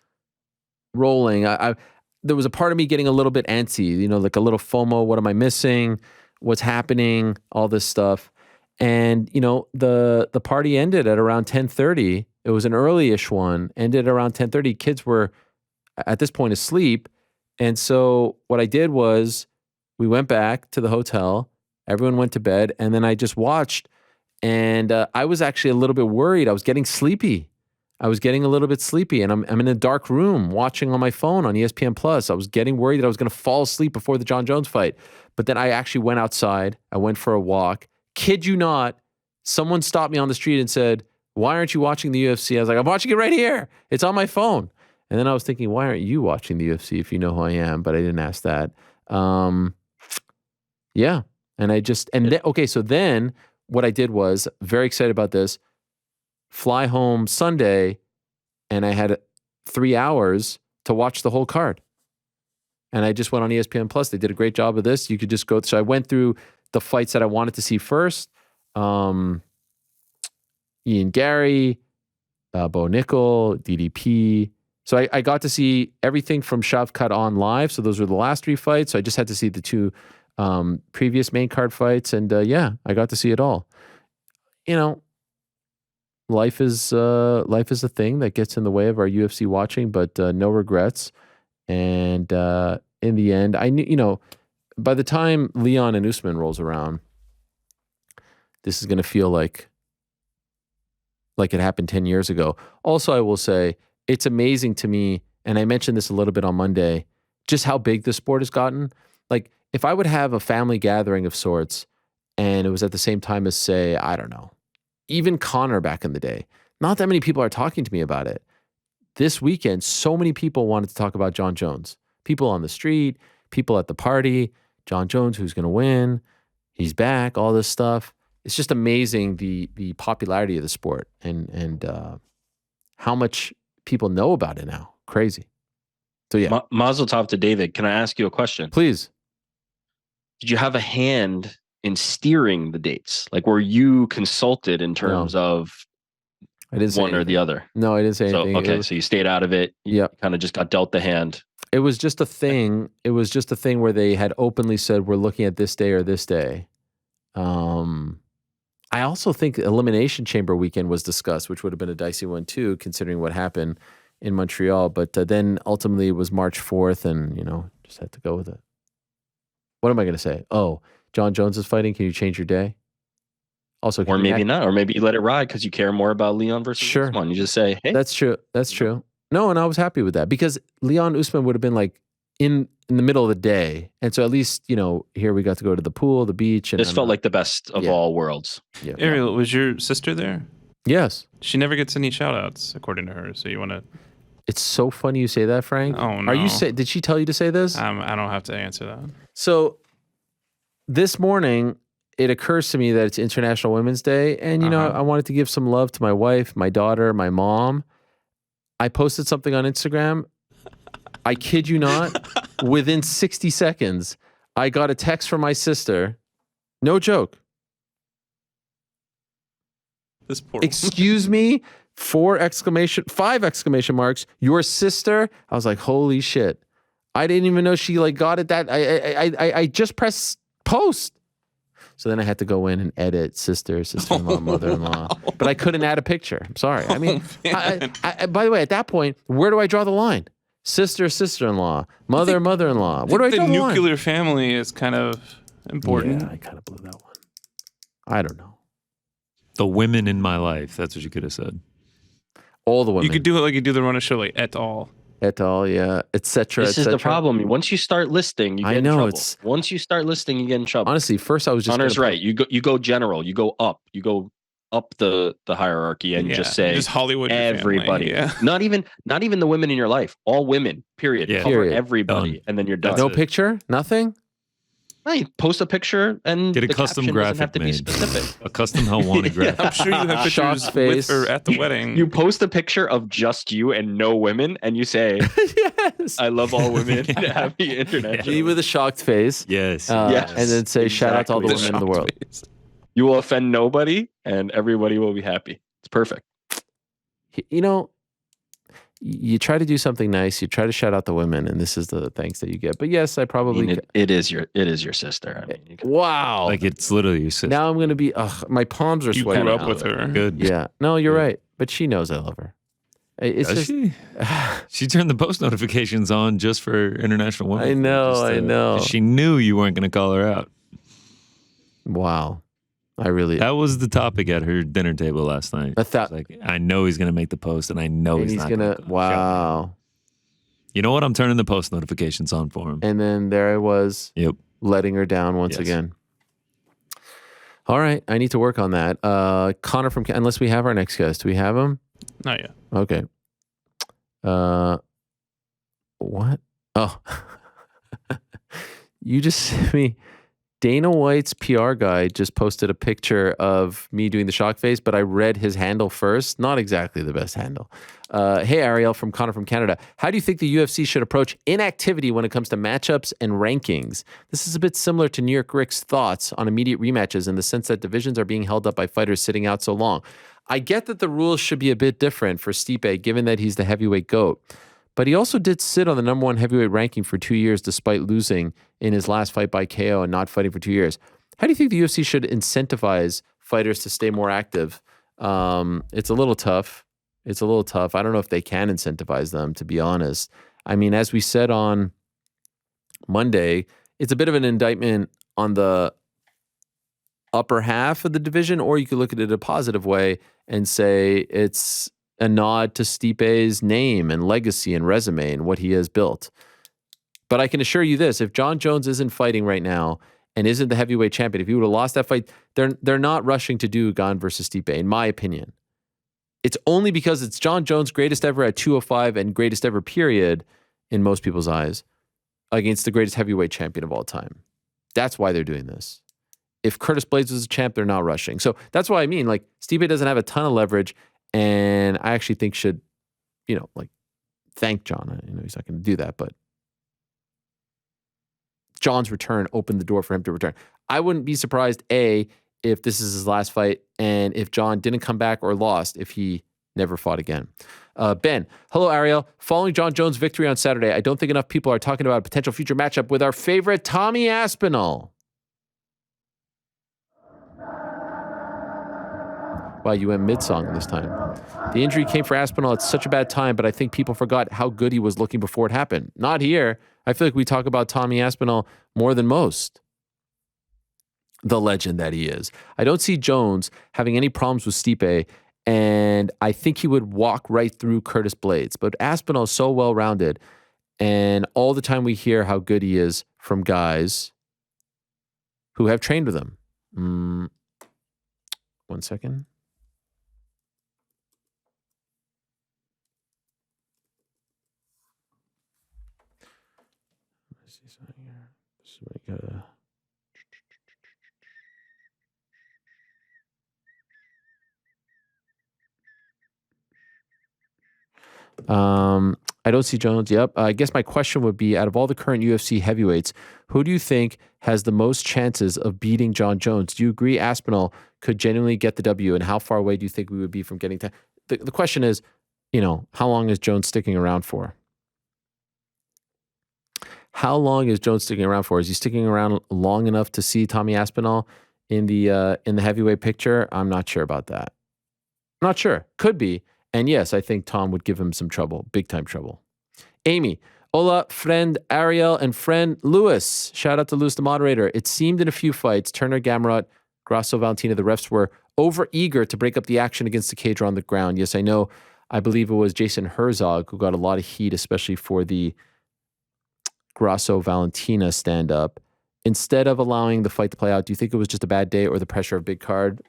rolling, there was a part of me getting a little bit antsy, like a little FOMO. What am I missing? What's happening? All this stuff. And, the party ended at around 10:30. It was an early-ish one, ended around 10:30. Kids were, at this point, asleep. And so what I did was we went back to the hotel. Everyone went to bed. And then I just watched. And I was actually a little bit worried. I was getting sleepy. I was getting a little bit sleepy. And I'm in a dark room watching on my phone on ESPN+. I was getting worried that I was going to fall asleep before the Jon Jones fight. But then I actually went outside. I went for a walk. Kid you not, someone stopped me on the street and said, "Why aren't you watching the UFC?" I was like, "I'm watching it right here. It's on my phone." And then I was thinking, why aren't you watching the UFC if you know who I am? But I didn't ask that. Yeah. And so then what I did was, very excited about this, fly home Sunday, and I had 3 hours to watch the whole card. And I just went on ESPN+. They did a great job of this. You could just go. So I went through the fights that I wanted to see first. Ian Gary, Bo Nickel, DDP. So I got to see everything from Shavkat on live. So those were the last three fights. So I just had to see the two previous main card fights. And I got to see it all. Life is a thing that gets in the way of our UFC watching, but no regrets. And in the end, I knew, by the time Leon and Usman rolls around, this is going to feel like it happened 10 years ago. Also, I will say, it's amazing to me, and I mentioned this a little bit on Monday, just how big the sport has gotten. Like, if I would have a family gathering of sorts, and it was at the same time as, say, I don't know, even Conor back in the day, not that many people are talking to me about it. This weekend, so many people wanted to talk about Jon Jones. People on the street, people at the party, Jon Jones, who's going to win, he's back, all this stuff. It's just amazing the popularity of the sport and how much people know about it now. Crazy. So yeah. Mazel tov to David. Can I ask you a question? Please. Did you have a hand in steering the dates? Like, were you consulted in terms of I didn't say one anything. or the other? No, I didn't say anything. Okay, so you stayed out of it. You kind of just got dealt the hand. It was just a thing. It was just a thing where they had openly said, we're looking at this day or this day. I also think Elimination Chamber weekend was discussed, which would have been a dicey one too, considering what happened in Montreal. But then ultimately it was March 4th and, just had to go with it. What am I going to say? Oh, Jon Jones is fighting. Can you change your day? Also, or maybe not. Or maybe you let it ride because you care more about Leon versus Usman. You just say, hey. That's true. That's true. No, and I was happy with that because Leon Usman would have been like in the middle of the day. And so at least, here we got to go to the pool, the beach. And this felt like the best of all worlds. Yeah. Ariel, was your sister there? Yes. She never gets any shout outs, according to her. So you want to... It's so funny you say that, Frank. Oh, no. Did she tell you to say this? I don't have to answer that. So this morning, it occurs to me that it's International Women's Day. And, I wanted to give some love to my wife, my daughter, my mom. I posted something on Instagram. I kid you not, within 60 seconds, I got a text from my sister. No joke. This poor Excuse me, 5 exclamation marks. Your sister? I was like, holy shit. I didn't even know she got it that I just pressed post. So then I had to go in and edit sister-in-law, mother-in-law. But I couldn't add a picture. I'm sorry. I mean, by the way, at that point, where do I draw the line? Sister-in-law, mother-in-law. Where do I draw the line? The nuclear family is kind of important. Yeah, I kind of blew that one. I don't know. The women in my life. That's what you could have said. All the women. You could do it like you do the Run a Show, like et al. Et al, yeah, etc. This is the problem. Once you start listing, you get in trouble. Once you start listing, you get in trouble. Honestly, first I was just... Connor's right. You go general. You go up. You go up the hierarchy and just say just Hollywood everybody. Not even the women in your life. All women. Period. Yeah. Cover everybody, and then you're done. No picture. Nothing. No, you post a picture and get a custom graphic have to made. Be specific. A custom Helwani graphic. I'm sure you have pictures with her at the wedding. You post a picture of just you and no women, and you say, "Yes, I love all women. Happy International." Me with a shocked face. Yes. Yes. And then say, "Shout out to all the women in the world." You will offend nobody, and everybody will be happy. It's perfect. You try to do something nice. You try to shout out the women, and this is the thanks that you get. But yes, I probably it is your sister. I mean, wow, like it's literally your sister. Now I'm gonna be. My palms are sweating. You grew up with her. Good. Yeah. No, you're right. But she knows I love her. It's Does just, she turned the post notifications on just for International Women's Day. I know. She knew you weren't going to call her out. Wow. That was the topic at her dinner table last night. I know he's going to make the post, and I know he's not going to. Wow. You know what? I'm turning the post notifications on for him. And then there I was. Yep. Letting her down once again. All right. I need to work on that. Connor unless we have our next guest. Do we have him? Not yet. Okay. What? Oh. You just sent me. Dana White's PR guy just posted a picture of me doing the shock face, but I read his handle first. Not exactly the best handle. Hey, Ariel from Connor from Canada. How do you think the UFC should approach inactivity when it comes to matchups and rankings? This is a bit similar to New York Rick's thoughts on immediate rematches in the sense that divisions are being held up by fighters sitting out so long. I get that the rules should be a bit different for Stipe, given that he's the heavyweight GOAT. But he also did sit on the number 1 heavyweight ranking for 2 years, despite losing in his last fight by KO and not fighting for 2 years. How do you think the UFC should incentivize fighters to stay more active? It's a little tough. I don't know if they can incentivize them, to be honest. I mean, as we said on Monday, it's a bit of an indictment on the upper half of the division, or you could look at it a positive way and say it's a nod to Stipe's name and legacy and resume and what he has built. But I can assure you this, if Jon Jones isn't fighting right now and isn't the heavyweight champion, if he would have lost that fight, they're not rushing to do Gane versus Stipe, in my opinion. It's only because it's Jon Jones' greatest ever at 205 and greatest ever period in most people's eyes against the greatest heavyweight champion of all time. That's why they're doing this. If Curtis Blaydes was a champ, they're not rushing. So that's why I mean, like, Stipe doesn't have a ton of leverage, and I actually think should, thank Jon. I know he's not going to do that, but Jon's return opened the door for him to return. I wouldn't be surprised, A, if this is his last fight, and if Jon didn't come back or lost, if he never fought again. Ben, hello, Ariel. Following Jon Jones' victory on Saturday, I don't think enough people are talking about a potential future matchup with our favorite Tommy Aspinall. Wow, you went mid-song this time. The injury came for Aspinall at such a bad time, but I think people forgot how good he was looking before it happened. Not here. I feel like we talk about Tommy Aspinall more than most. The legend that he is. I don't see Jones having any problems with Stipe, and I think he would walk right through Curtis Blaydes. But Aspinall is so well-rounded, and all the time we hear how good he is from guys who have trained with him. 1 second. Let's see something here. This is what I gotta... I don't see Jones. Yep. I guess my question would be, out of all the current UFC heavyweights, who do you think has the most chances of beating Jon Jones? Do you agree Aspinall could genuinely get the W, and how far away do you think we would be from getting to... The question is, how long is Jones sticking around for? How long is Jones sticking around for? Is he sticking around long enough to see Tommy Aspinall in the heavyweight picture? I'm not sure about that. I'm not sure. Could be. And yes, I think Tom would give him some trouble, big time trouble. Amy, hola, friend Ariel and friend Lewis. Shout out to Lewis, the moderator. It seemed in a few fights, Turner, Gamrot, Grasso, Valentina, the refs were over eager to break up the action against the cage or on the ground. Yes, I know. I believe it was Jason Herzog who got a lot of heat, especially for the Grasso Valentina stand up. Instead of allowing the fight to play out, do you think it was just a bad day or the pressure of big card?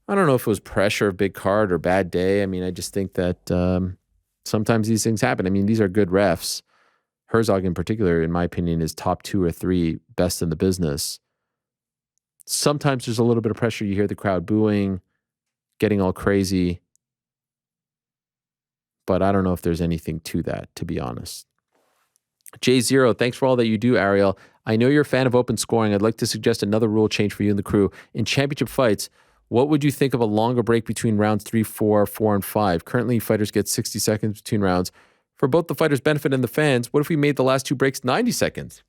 I don't know if it was pressure of big card or bad day. I mean, I just think that sometimes these things happen. I mean, these are good refs. Herzog in particular, in my opinion, is top 2 or 3 best in the business. Sometimes there's a little bit of pressure. You hear the crowd booing, getting all crazy. But I don't know if there's anything to that, to be honest. J0, thanks for all that you do, Ariel. I know you're a fan of open scoring. I'd like to suggest another rule change for you and the crew. In championship fights, what would you think of a longer break between rounds 3, 4, 4, and 5? Currently, fighters get 60 seconds between rounds. For both the fighters' benefit and the fans, what if we made the last 2 breaks 90 seconds?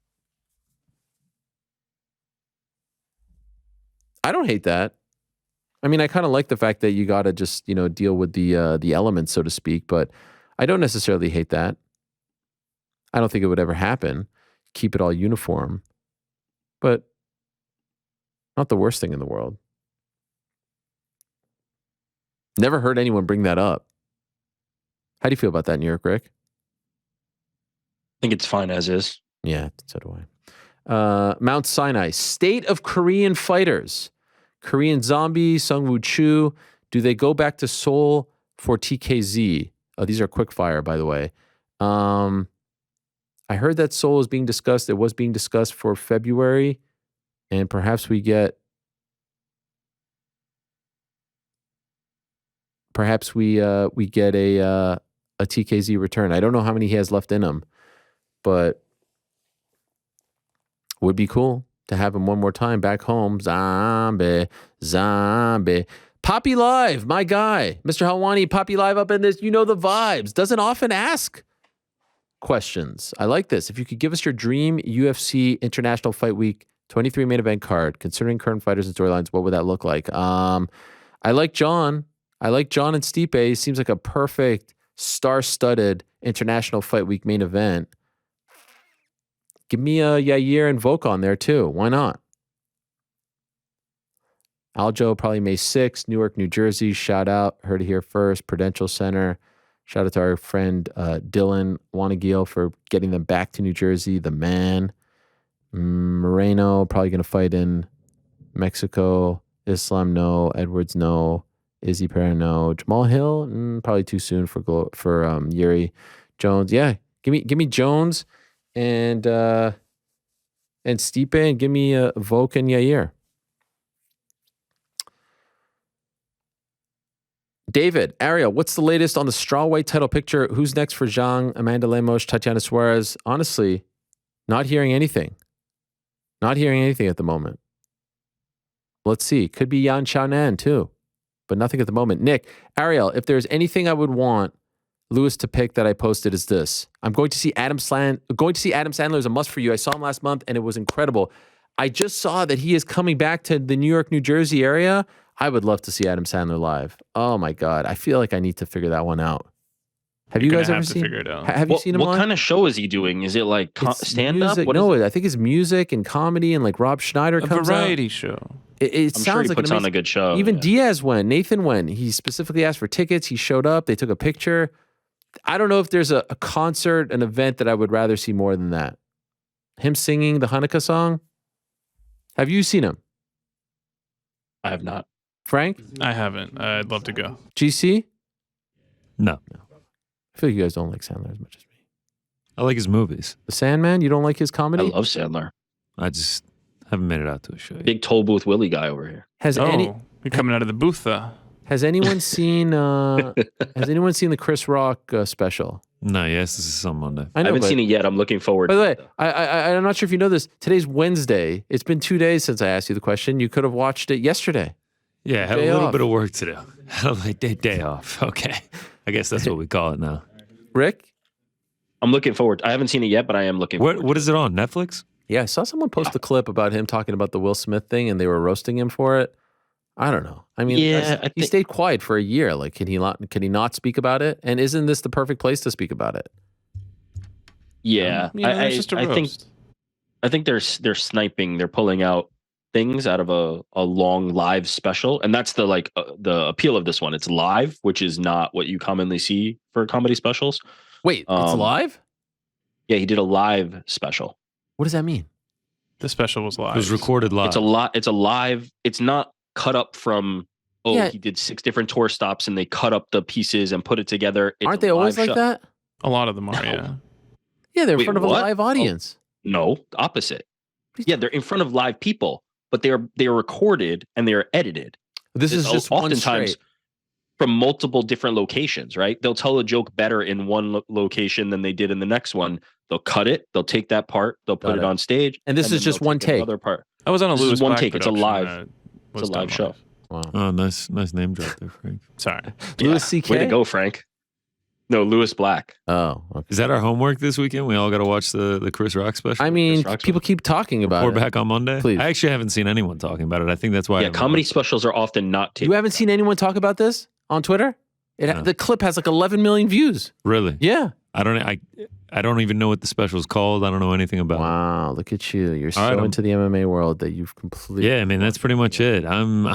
I don't hate that. I mean, I kind of like the fact that you got to just, deal with the elements, so to speak, but I don't necessarily hate that. I don't think it would ever happen. Keep it all uniform. But not the worst thing in the world. Never heard anyone bring that up. How do you feel about that, New York, Rick? I think it's fine as is. Yeah, so do I. Mount Sinai, state of Korean fighters. Korean Zombie, Seungwoo Chu. Do they go back to Seoul for TKZ? Oh, these are quick fire, by the way. I heard that Seoul is being discussed. It was being discussed for February, and perhaps we get a TKZ return. I don't know how many he has left in him, but would be cool to have him one more time back home. Zombie. Poppy Live, my guy. Mr. Helwani, Poppy Live up in this. You know the vibes. Doesn't often ask questions. I like this. If you could give us your dream UFC International Fight Week 23 main event card, considering current fighters and storylines, what would that look like? I like Jon. I like Jon and Stipe. It seems like a perfect star-studded International Fight Week main event. Give me a Yair and Volk on there too. Why not? Aljo, probably May 6th, Newark, New Jersey. Shout out. Heard it here first. Prudential Center. Shout out to our friend Dylan Wanagil for getting them back to New Jersey. The man. Moreno, probably going to fight in Mexico. Islam, no. Edwards, no. Izzy Pera, no. Jamal Hill, probably too soon for Yuri. Jones, yeah. Give me Jones and Stipe, and give me Volk and Yair. David, Ariel, what's the latest on the strawweight title picture? Who's next for Zhang, Amanda Lemos, Tatiana Suarez? Honestly, not hearing anything. Not hearing anything at the moment. Let's see. Could be Yan Xiaonan too, but nothing at the moment. Nick, Ariel, if there's anything I would want Lewis to pick that I posted is this. I'm going to see Adam Sandler as a must for you. I saw him last month and it was incredible. I just saw that he is coming back to the New York, New Jersey area. I would love to see Adam Sandler live. Oh my God. I feel like I need to figure that one out. Have you guys ever seen? Figure it out. Have you seen him? What kind of show is he doing? Is it like stand up? No, I think it's music and comedy, and like Rob Schneider comes out. A variety show. It I'm sounds sure he like puts on a good show. Even Diaz went. Nathan went. He specifically asked for tickets. He showed up. They took a picture. I don't know if there's a concert, an event that I would rather see more than that. Him singing the Hanukkah song. Have you seen him? I have not. Frank? I haven't. I'd love to go. GC? No. I feel like you guys don't like Sandler as much as me. I like his movies. The Sandman? You don't like his comedy? I love Sandler. I just haven't made it out to a show yet. Big toll booth Willie guy over here. You're coming out of the booth, though. Has anyone seen the Chris Rock special? No, yes, this is on Monday. I haven't seen it yet. I'm looking forward. By the way, I'm not sure if you know this. Today's Wednesday. It's been 2 days since I asked you the question. You could have watched it yesterday. Yeah, I had a little bit of work to do. Had a day off. Okay. I guess that's what we call it now. Rick? I'm looking forward. I haven't seen it yet, but I am looking forward. What is it on? Netflix? Yeah, I saw someone post a clip about him talking about the Will Smith thing, and they were roasting him for it. I don't know. I mean, he stayed quiet for a year. Like, can he not speak about it? And isn't this the perfect place to speak about it? Yeah, I think they're sniping. They're pulling out things out of a long live special, and that's the appeal of this one. It's live, which is not what you commonly see for comedy specials. Wait, it's live? Yeah, he did a live special. What does that mean? The special was live. It was recorded live. It's a live. It's not cut up from. He did 6 different tour stops, and they cut up the pieces and put it together. Aren't they always like that? A lot of them are. Yeah. Yeah, they're in front of a live audience. No, opposite. Yeah, they're in front of live people, but they are recorded and they are edited. This is just oftentimes from multiple different locations, right? They'll tell a joke better in one location than they did in the next one. They'll cut it. They'll take that part. They'll put it on stage. And this is just one take. Other part. I was on a Lewis one Black take. It's a production. live show. Wow. Oh, nice name drop there, Frank. Sorry. Louis C.K.? Way to go, Frank. No, Lewis Black. Oh, okay. Is that our homework this weekend? We all got to watch the Chris Rock special? I mean, people keep talking about it. We're back on Monday? Please. I actually haven't seen anyone talking about it. I think that's why. Yeah, comedy specials are often not taped. You haven't seen anyone talk about this on Twitter? No. The clip has like 11 million views. Really? Yeah. I don't even know what the special is called. I don't know anything about it. Wow, look at you. You're so right, into the MMA world that you've completely... Yeah, I mean, that's pretty much it. I'm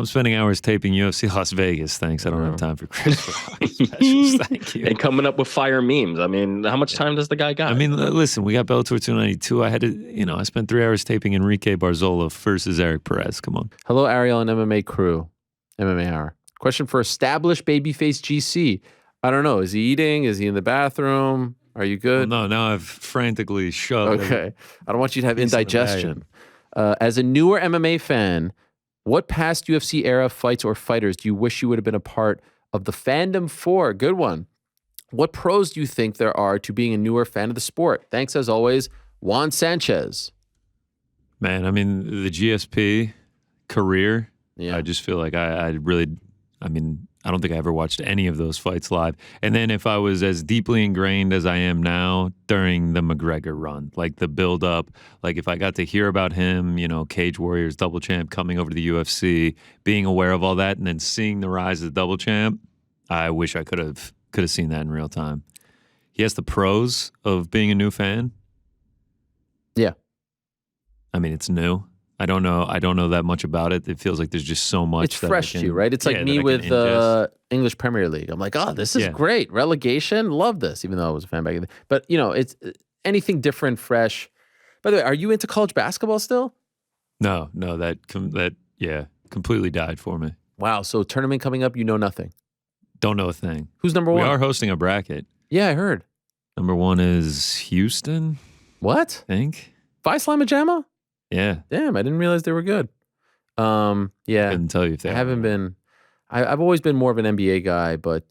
spending hours taping UFC Las Vegas. Thanks. I don't have time for Chris Rock specials. Thank you. And coming up with fire memes. I mean, how much time does the guy got? I mean, listen, we got Bellator 292. I spent 3 hours taping Enrique Barzola versus Eric Perez. Come on. Hello, Ariel and MMA crew. MMA Hour. Question for established babyface GC. I don't know. Is he eating? Is he in the bathroom? Are you good? Well, no, now I've frantically shoved. Okay. I don't want you to have indigestion. As a newer MMA fan, what past UFC era fights or fighters do you wish you would have been a part of the fandom for? Good one. What pros do you think there are to being a newer fan of the sport? Thanks as always, Juan Sanchez. Man, I mean, the GSP career, Yeah. I just feel like I don't think I ever watched any of those fights live. And then if I was as deeply ingrained as I am now during the McGregor run, like the build up, like if I got to hear about him, Cage Warriors double champ coming over to the UFC, being aware of all that, and then seeing the rise of the double champ, I wish I could have seen that in real time. He has the pros of being a new fan. Yeah. I mean, it's new. I don't know that much about it. It feels like there's just so much. It's fresh to you, right? It's like me with English Premier League. I'm like, oh, this is great. Relegation, love this, even though I was a fan back then. But, it's anything different, fresh. By the way, are you into college basketball still? No, that completely died for me. Wow, so tournament coming up, you know nothing? Don't know a thing. Who's number one? We are hosting a bracket. Yeah, I heard. Number one is Houston. What? I think. Slama Jamma? Yeah. Damn, I didn't realize they were good. Yeah. I couldn't tell you if they haven't been. I've always been more of an NBA guy, but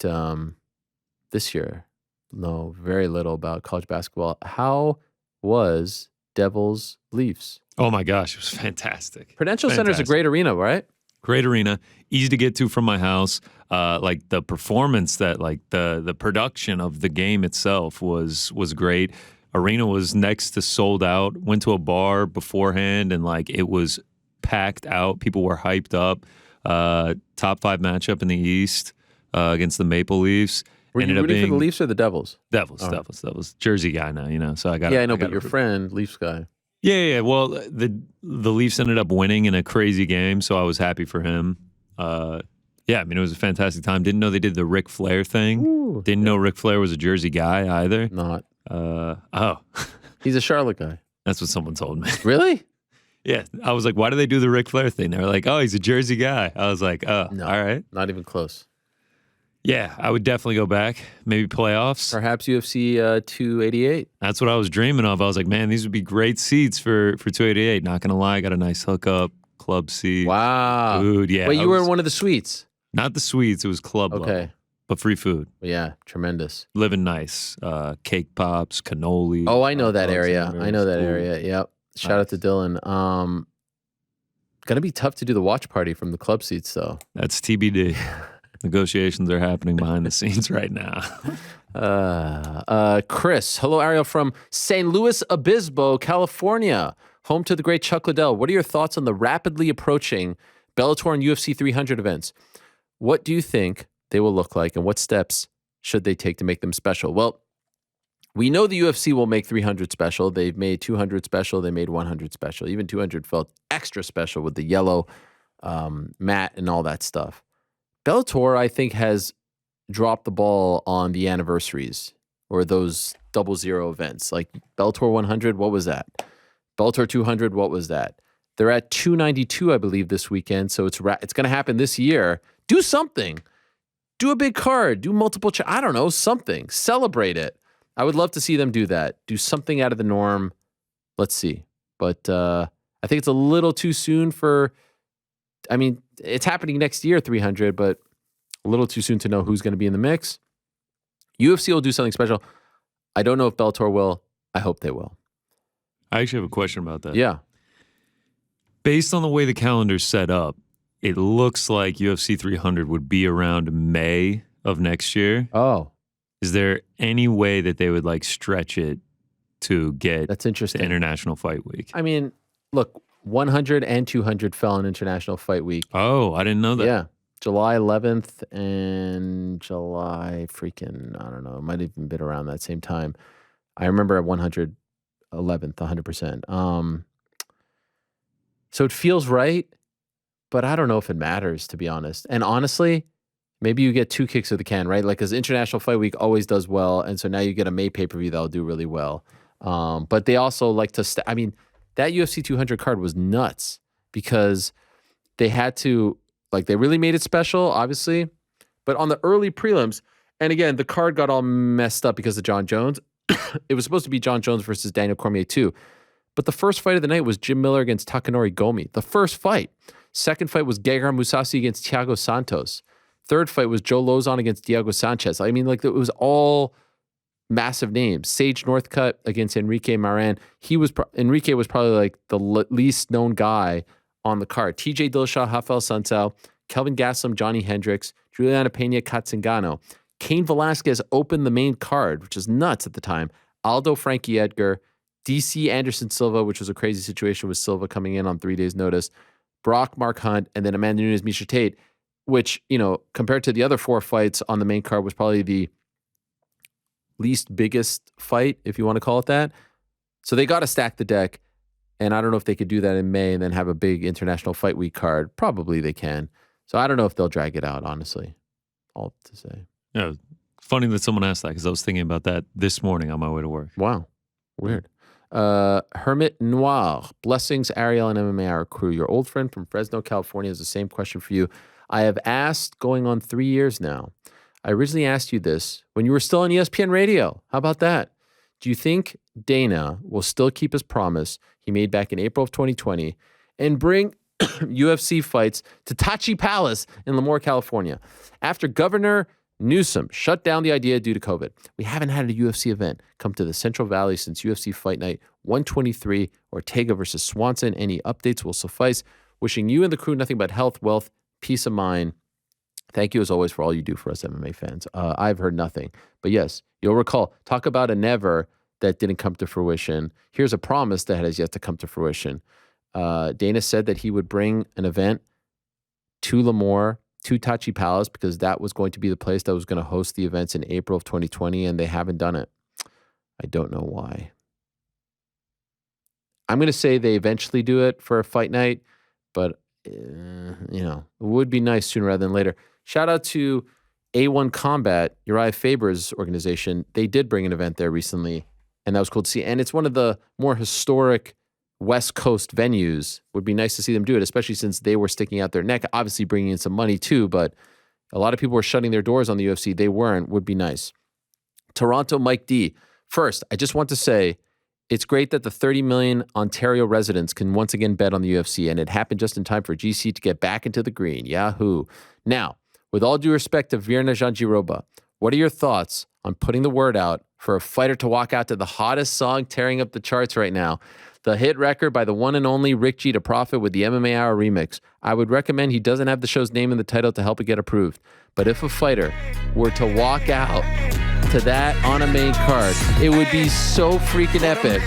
this year, no, very little about college basketball. How was Devils Leafs? Oh my gosh, it was fantastic. Prudential Center is a great arena, right? Great arena, easy to get to from my house. Like the performance, the production of the game itself was great. Arena was next to sold out. Went to a bar beforehand, and it was packed out. People were hyped up. Top 5 matchup in the East against the Maple Leafs. Were you rooting for the Leafs or the Devils? Devils. Jersey guy now, so I got. Yeah, I know, but your friend, Leafs guy. Yeah. Well, the Leafs ended up winning in a crazy game, so I was happy for him. Yeah, I mean, it was a fantastic time. Didn't know they did the Ric Flair thing. Ooh, Didn't know Ric Flair was a Jersey guy either. Not. Oh. He's a Charlotte guy. That's what someone told me. Really? Yeah. I was like, why do they do the Ric Flair thing? They were like, oh, he's a Jersey guy. I was like, oh, no, all right. Not even close. Yeah, I would definitely go back. Maybe playoffs. Perhaps UFC 288. That's what I was dreaming of. I was like, man, these would be great seats for 288. Not going to lie, I got a nice hookup, club seat. Wow. Food, yeah. Wait, you were in one of the suites? Not the suites. It was club level. Okay. But free food. Yeah, tremendous. Living nice. Cake pops, cannoli. Oh, I know that area. Yep. Shout out to Dylan. Gonna be tough to do the watch party from the club seats, though. That's TBD. Negotiations are happening behind the scenes right now. Chris, hello, Ariel from St. Louis Obispo, California, home to the great Chuck Liddell. What are your thoughts on the rapidly approaching Bellator and UFC 300 events? What do you think they will look like, and what steps should they take to make them special? Well, we know the UFC will make 300 special. They've made 200 special. They made 100 special. Even 200 felt extra special with the yellow mat and all that stuff. Bellator, I think, has dropped the ball on the anniversaries or those 00 events. Like Bellator 100, what was that? Bellator 200, what was that? They're at 292, I believe, this weekend. So it's going to happen this year. Do something. Do a big card. Do multiple. I don't know, something. Celebrate it. I would love to see them do that. Do something out of the norm. Let's see. But I think it's a little too soon for. I mean, it's happening next year, 300, but a little too soon to know who's going to be in the mix. UFC will do something special. I don't know if Bellator will. I hope they will. I actually have a question about that. Yeah. Based on the way the calendar's set up, it looks like UFC 300 would be around May of next year. Oh. Is there any way that they would stretch it to get That's interesting. to International Fight Week? I mean, look, 100 and 200 fell on International Fight Week. Oh, I didn't know that. Yeah. July 11th and July I don't know, it might have even been around that same time. I remember at 100, 11th, 100%. So it feels right, but I don't know if it matters, to be honest. And honestly, maybe you get 2 kicks of the can, right? Because International Fight Week always does well, and so now you get a May pay-per-view that'll do really well. But they also like to I mean, that UFC 200 card was nuts because they had to, they really made it special, obviously. But on the early prelims, and again, the card got all messed up because of Jon Jones. It was supposed to be Jon Jones versus Daniel Cormier too. But the first fight of the night was Jim Miller against Takanori Gomi. The first fight. Second fight was Gegard Mousasi against Thiago Santos. Third fight was Joe Lozon against Diego Sanchez. I mean, it was all massive names. Sage Northcutt against Enrique Maran. Enrique was probably the least known guy on the card. TJ Dillashaw, Rafael Sunsao, Kelvin Gastelum, Johnny Hendricks, Juliana Pena, Katzengano. Cain Velasquez opened the main card, which was nuts at the time. Aldo Frankie Edgar, DC Anderson Silva, which was a crazy situation with Silva coming in on 3 days' notice. Brock Mark Hunt, and then Amanda Nunes, Miesha Tate, which, compared to the other 4 fights on the main card was probably the least biggest fight, if you want to call it that. So they got to stack the deck. And I don't know if they could do that in May and then have a big International Fight Week card. Probably they can. So I don't know if they'll drag it out, honestly. All to say. Yeah, funny that someone asked that because I was thinking about that this morning on my way to work. Wow. Weird. Hermit Noir. Blessings, Ariel and MMA Hour crew. Your old friend from Fresno, California has the same question for you. I have asked going on 3 years now. I originally asked you this when you were still on ESPN Radio. How about that? Do you think Dana will still keep his promise he made back in April of 2020 and bring UFC fights to Tachi Palace in Lemoore, California? After Governor Newsom shut down the idea due to COVID, we haven't had a UFC event come to the Central Valley since UFC Fight Night 123, Ortega versus Swanson. Any updates will suffice. Wishing you and the crew nothing but health, wealth, peace of mind. Thank you as always for all you do for us MMA fans. I've heard nothing. But yes, you'll recall, talk about a never that didn't come to fruition. Here's a promise that has yet to come to fruition. Dana said that he would bring an event to Lemoore, to Tachi Palace, because that was going to be the place that was going to host the events in April of 2020, and they haven't done it. I don't know why. I'm going to say they eventually do it for a fight night, but, it would be nice sooner rather than later. Shout out to A1 Combat, Uriah Faber's organization. They did bring an event there recently, and that was cool to see. And it's one of the more historic West Coast venues. Would be nice to see them do it, especially since they were sticking out their neck, obviously bringing in some money too, but a lot of people were shutting their doors on the UFC. They weren't. Would be nice. Toronto Mike D. First, I just want to say it's great that the 30 million Ontario residents can once again bet on the UFC, and it happened just in time for GC to get back into the green. Yahoo. Now, with all due respect to Virna Jandiroba, what are your thoughts on putting the word out for a fighter to walk out to the hottest song tearing up the charts right now? The hit record by the one and only Rick G to Profit with the MMA Hour remix. I would recommend he doesn't have the show's name in the title to help it get approved. But if a fighter were to walk out to that on a main card, it would be so freaking epic.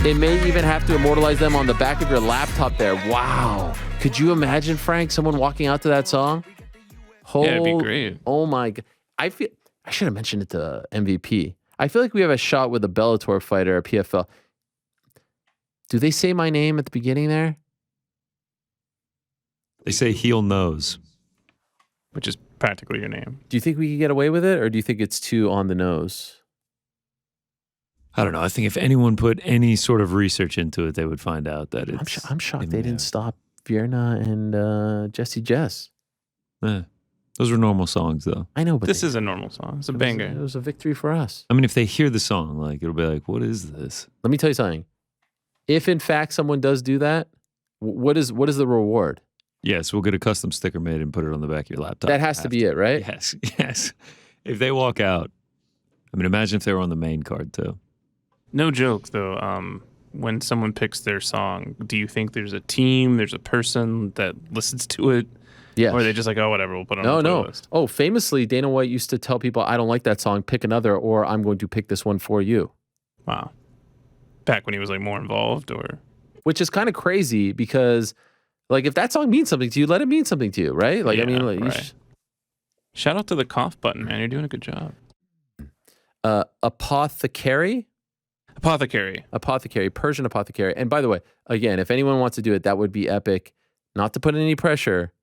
It may even have to immortalize them on the back of your laptop there. Wow. Could you imagine, Frank, someone walking out to that song? Yeah, it'd be great. Oh my God. I should have mentioned it to MVP. I feel like we have a shot with a Bellator fighter, a PFL. Do they say my name at the beginning there? They say heel nose, which is practically your name. Do you think we could get away with it, or do you think it's too on the nose? I don't know. I think if anyone put any sort of research into it, they would find out that it's... I'm shocked they didn't stop Virna and Jesse Jess. Those were normal songs, though. I know, but this is a normal song. It's a banger. It was a victory for us. I mean, if they hear the song, like, it'll be like, what is this? Let me tell you something. If in fact someone does do that, what is the reward? Yes, we'll get a custom sticker made and put it on the back of your laptop. That has to be it, right? Yes. If they walk out, I mean, imagine if they were on the main card too. No joke, though. When someone picks their song, do you think there's a team, there's a person that listens to it? Yeah. Or are they just like, oh, whatever, we'll put it on the playlist? Oh, famously, Dana White used to tell people, I don't like that song, pick another, or I'm going to pick this one for you. Wow. Back when he was like more involved, or? Which is kind of crazy because, like, if that song means something to you, let it mean something to you, right? Like, Yeah, I mean, like, right. Shout out to the cough button, man. You're doing a good job. Apothecary, Persian apothecary. And by the way, again, if anyone wants to do it, that would be epic. Not to put any pressure,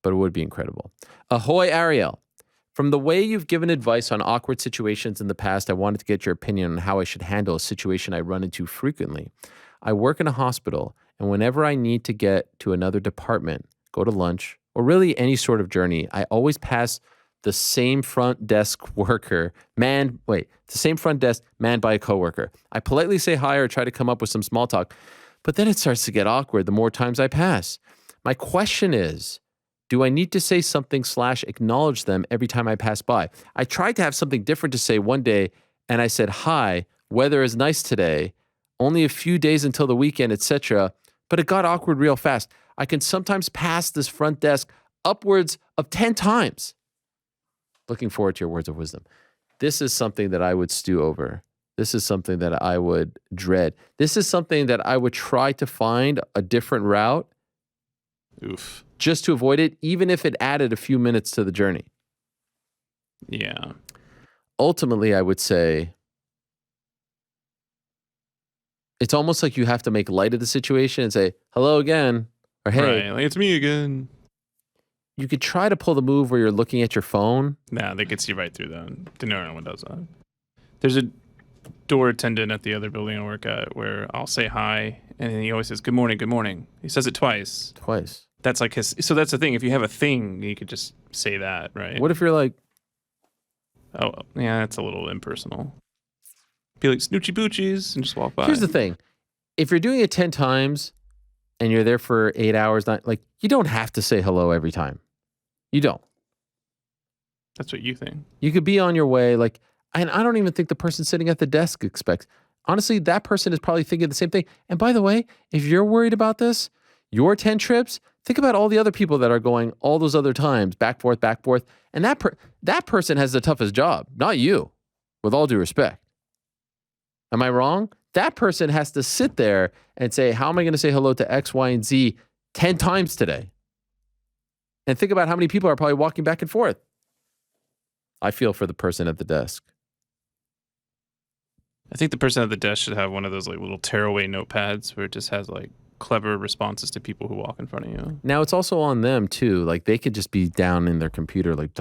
but it would be incredible. Ahoy, Ariel. From the way you've given advice on awkward situations in the past, I wanted to get your opinion on how I should handle a situation I run into frequently. I work in a hospital, and whenever I need to get to another department, go to lunch, or really any sort of journey, I always pass the same front desk worker manned by a coworker. I politely say hi or try to come up with some small talk, but then it starts to get awkward the more times I pass. My question is, do I need to say something / acknowledge them every time I pass by? I tried to have something different to say one day, and I said, hi, weather is nice today, only a few days until the weekend, etc., but it got awkward real fast. I can sometimes pass this front desk upwards of 10 times. Looking forward to your words of wisdom. This is something that I would stew over. This is something that I would dread. This is something that I would try to find a different route. Oof. Just to avoid it, even if it added a few minutes to the journey. Yeah. Ultimately, I would say, It's almost like you have to make light of the situation and say, hello again, or hey. Right, like, it's me again. You could try to pull the move where you're looking at your phone. Nah, they could see right through that. No one does that. There's a door attendant at the other building I work at where I'll say hi, and then he always says, good morning, good morning. He says it twice. That's like his. So that's the thing. If you have a thing, you could just say that, right? What if you're like, oh, yeah, that's a little impersonal. Be like, snoochie boochies, and just walk by. Here's the thing. If you're doing it 10 times and you're there for 8 hours, like, you don't have to say hello every time. You don't. That's what you think. You could be on your way, like, and I don't even think the person sitting at the desk expects. Honestly, that person is probably thinking the same thing. And by the way, if you're worried about this, your 10 trips, think about all the other people that are going all those other times, back, forth. And that person has the toughest job, not you, with all due respect. Am I wrong? That person has to sit there and say, how am I going to say hello to X, Y, and Z 10 times today? And think about how many people are probably walking back and forth. I feel for the person at the desk. I think the person at the desk should have one of those like little tearaway notepads where it just has like clever responses to people who walk in front of you. Now it's also on them too. Like they could just be down in their computer, like,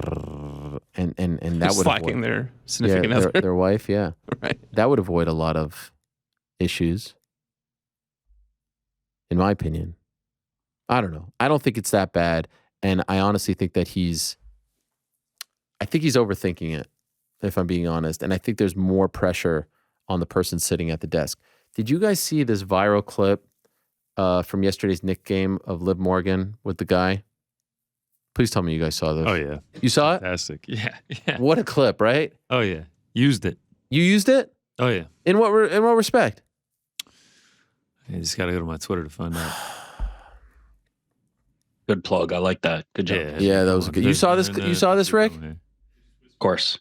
and that would slacking their significant other, their wife. Yeah, right. That would avoid a lot of issues, in my opinion. I don't know. I don't think it's that bad, and I honestly think that he's overthinking it, if I'm being honest. And I think there's more pressure on the person sitting at the desk. Did you guys see this viral clip from yesterday's Nick game of Liv Morgan with the guy? Please tell me you guys saw this. Oh, yeah. You saw it? Fantastic. Yeah. What a clip, right? Oh, yeah. Used it. You used it? Oh, yeah. In what respect? I just got to go to my Twitter to find out. Good plug. I like that. Good job. Yeah, that was good. You saw this? You saw this, Rick? Of course.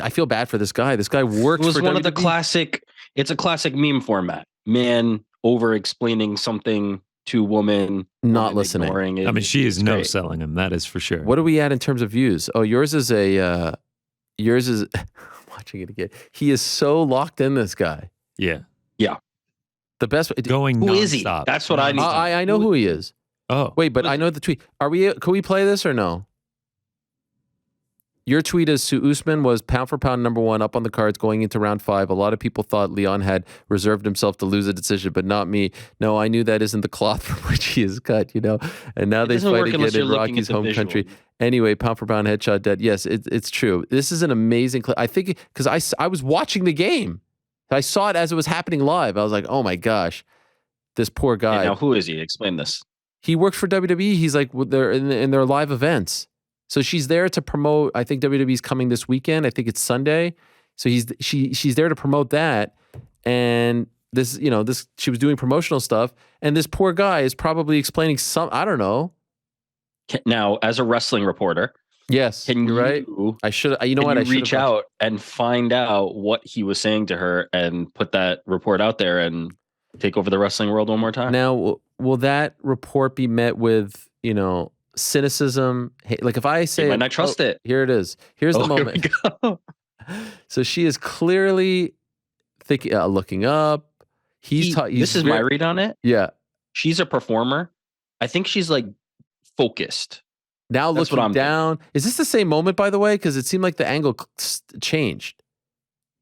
I feel bad for this guy. This guy works for It was one WWE. of the classic. It's a classic meme format. Man over-explaining something to woman. Not listening. I mean, she is no selling him. That is for sure. What are we at in terms of views? Oh, yours is watching it again. He is so locked in, this guy. Yeah. Yeah. The best. Going Who nonstop. is he? That's what I need. I know who he is. Oh. Wait, but I know the tweet. Can we play this or no? Your tweet is Sue Usman was pound for pound #1 up on the cards going into round 5. A lot of people thought Leon had reserved himself to lose a decision, but not me. No, I knew that isn't the cloth from which he is cut, And now they fight again in Rocky's home country. Anyway, pound for pound headshot dead. Yes, it's true. This is an amazing clip. I think because I was watching the game. I saw it as it was happening live. I was like, oh my gosh, this poor guy. Now, who is he? Explain this. He works for WWE. He's like they're in their live events. So she's there to promote. I think WWE's coming this weekend. I think it's Sunday. So she's there to promote that. And she was doing promotional stuff. And this poor guy is probably explaining I don't know. Now, as a wrestling reporter, yes, you're right. I should. You know what? I reach out and find out what he was saying to her and put that report out there and take over the wrestling world one more time. Now, will that report be met with cynicism? Hey, like if I say, you might not trust it. Here it is. Here's the moment. Here we go. So she is clearly thinking, looking up. This is my read on it. Yeah, she's a performer. I think she's like focused. Now that's looking down. Thinking. Is this the same moment, by the way? Because it seemed like the angle changed.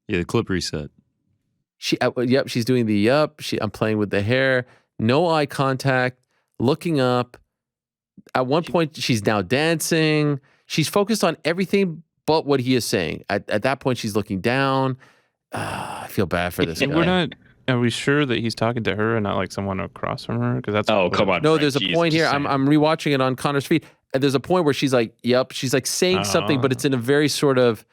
Yeah, the clip reset. She's doing the yup. I'm playing with the hair. No eye contact. Looking up. At one point, she's now dancing. She's focused on everything but what he is saying. At that point, she's looking down. I feel bad for this guy. Are we sure that he's talking to her and not like someone across from her? Because that's come on. No, there's a point here. I'm rewatching it on Connor's feed. And there's a point where she's like, "Yep." She's like saying something, but it's in a very sort of,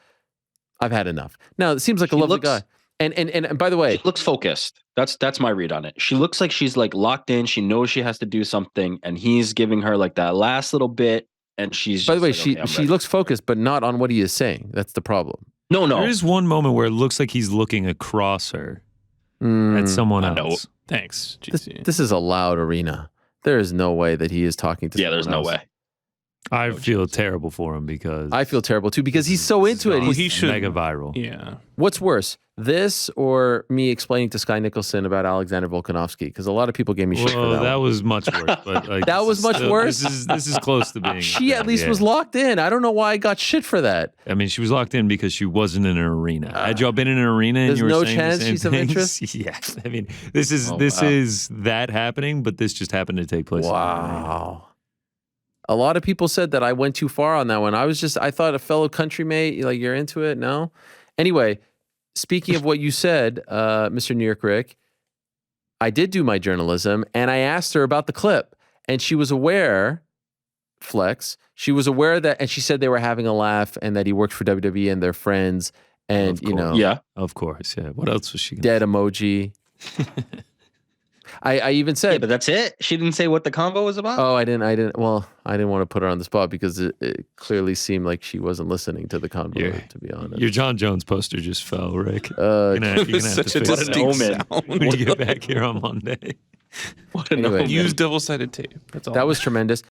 "I've had enough." Now it seems like a lovely guy. And by the way, she looks focused. That's my read on it. She looks like she's like locked in. She knows she has to do something, and he's giving her like that last little bit. And she's. By the way, like, she looks focused, but not on what he is saying. That's the problem. No. There is one moment where it looks like he's looking across her at someone else. No. Thanks. This is a loud arena. There is no way that he is talking to. Yeah, there's no way. I feel terrible for him because I feel terrible too because he's so into it. He should mega viral. Yeah. What's worse, this or me explaining to Sky Nicholson about Alexander Volkanovski? Because a lot of people gave me shit for that. That was much worse. But like, that was much worse. This is close to being. She at least was locked in. I don't know why I got shit for that. I mean, she was locked in because she wasn't in an arena. Had y'all been in an arena and you were no saying chance the same she's of things? interest? Yes. I mean, this is that happening, but this just happened to take place. Wow. A lot of people said that I went too far on that one. I thought a fellow countrymate, like you're into it. No. Anyway, speaking of what you said, Mr. New York Rick, I did do my journalism and I asked her about the clip and she was aware, Flex, she was aware that, and she said they were having a laugh and that he worked for WWE and they're friends and, Yeah. Of course, yeah. What else was she gonna dead emoji. I even said, yeah, but that's it. She didn't say what the combo was about. Oh, I didn't. Well, I didn't want to put her on the spot because it clearly seemed like she wasn't listening to the convo. To be honest, your Jon Jones poster just fell, Rick. Uh, you're gonna have such to a fix it distinct sound. when you get back here on Monday. What an Anyway. omen. Use double-sided tape. That's all. that was tremendous.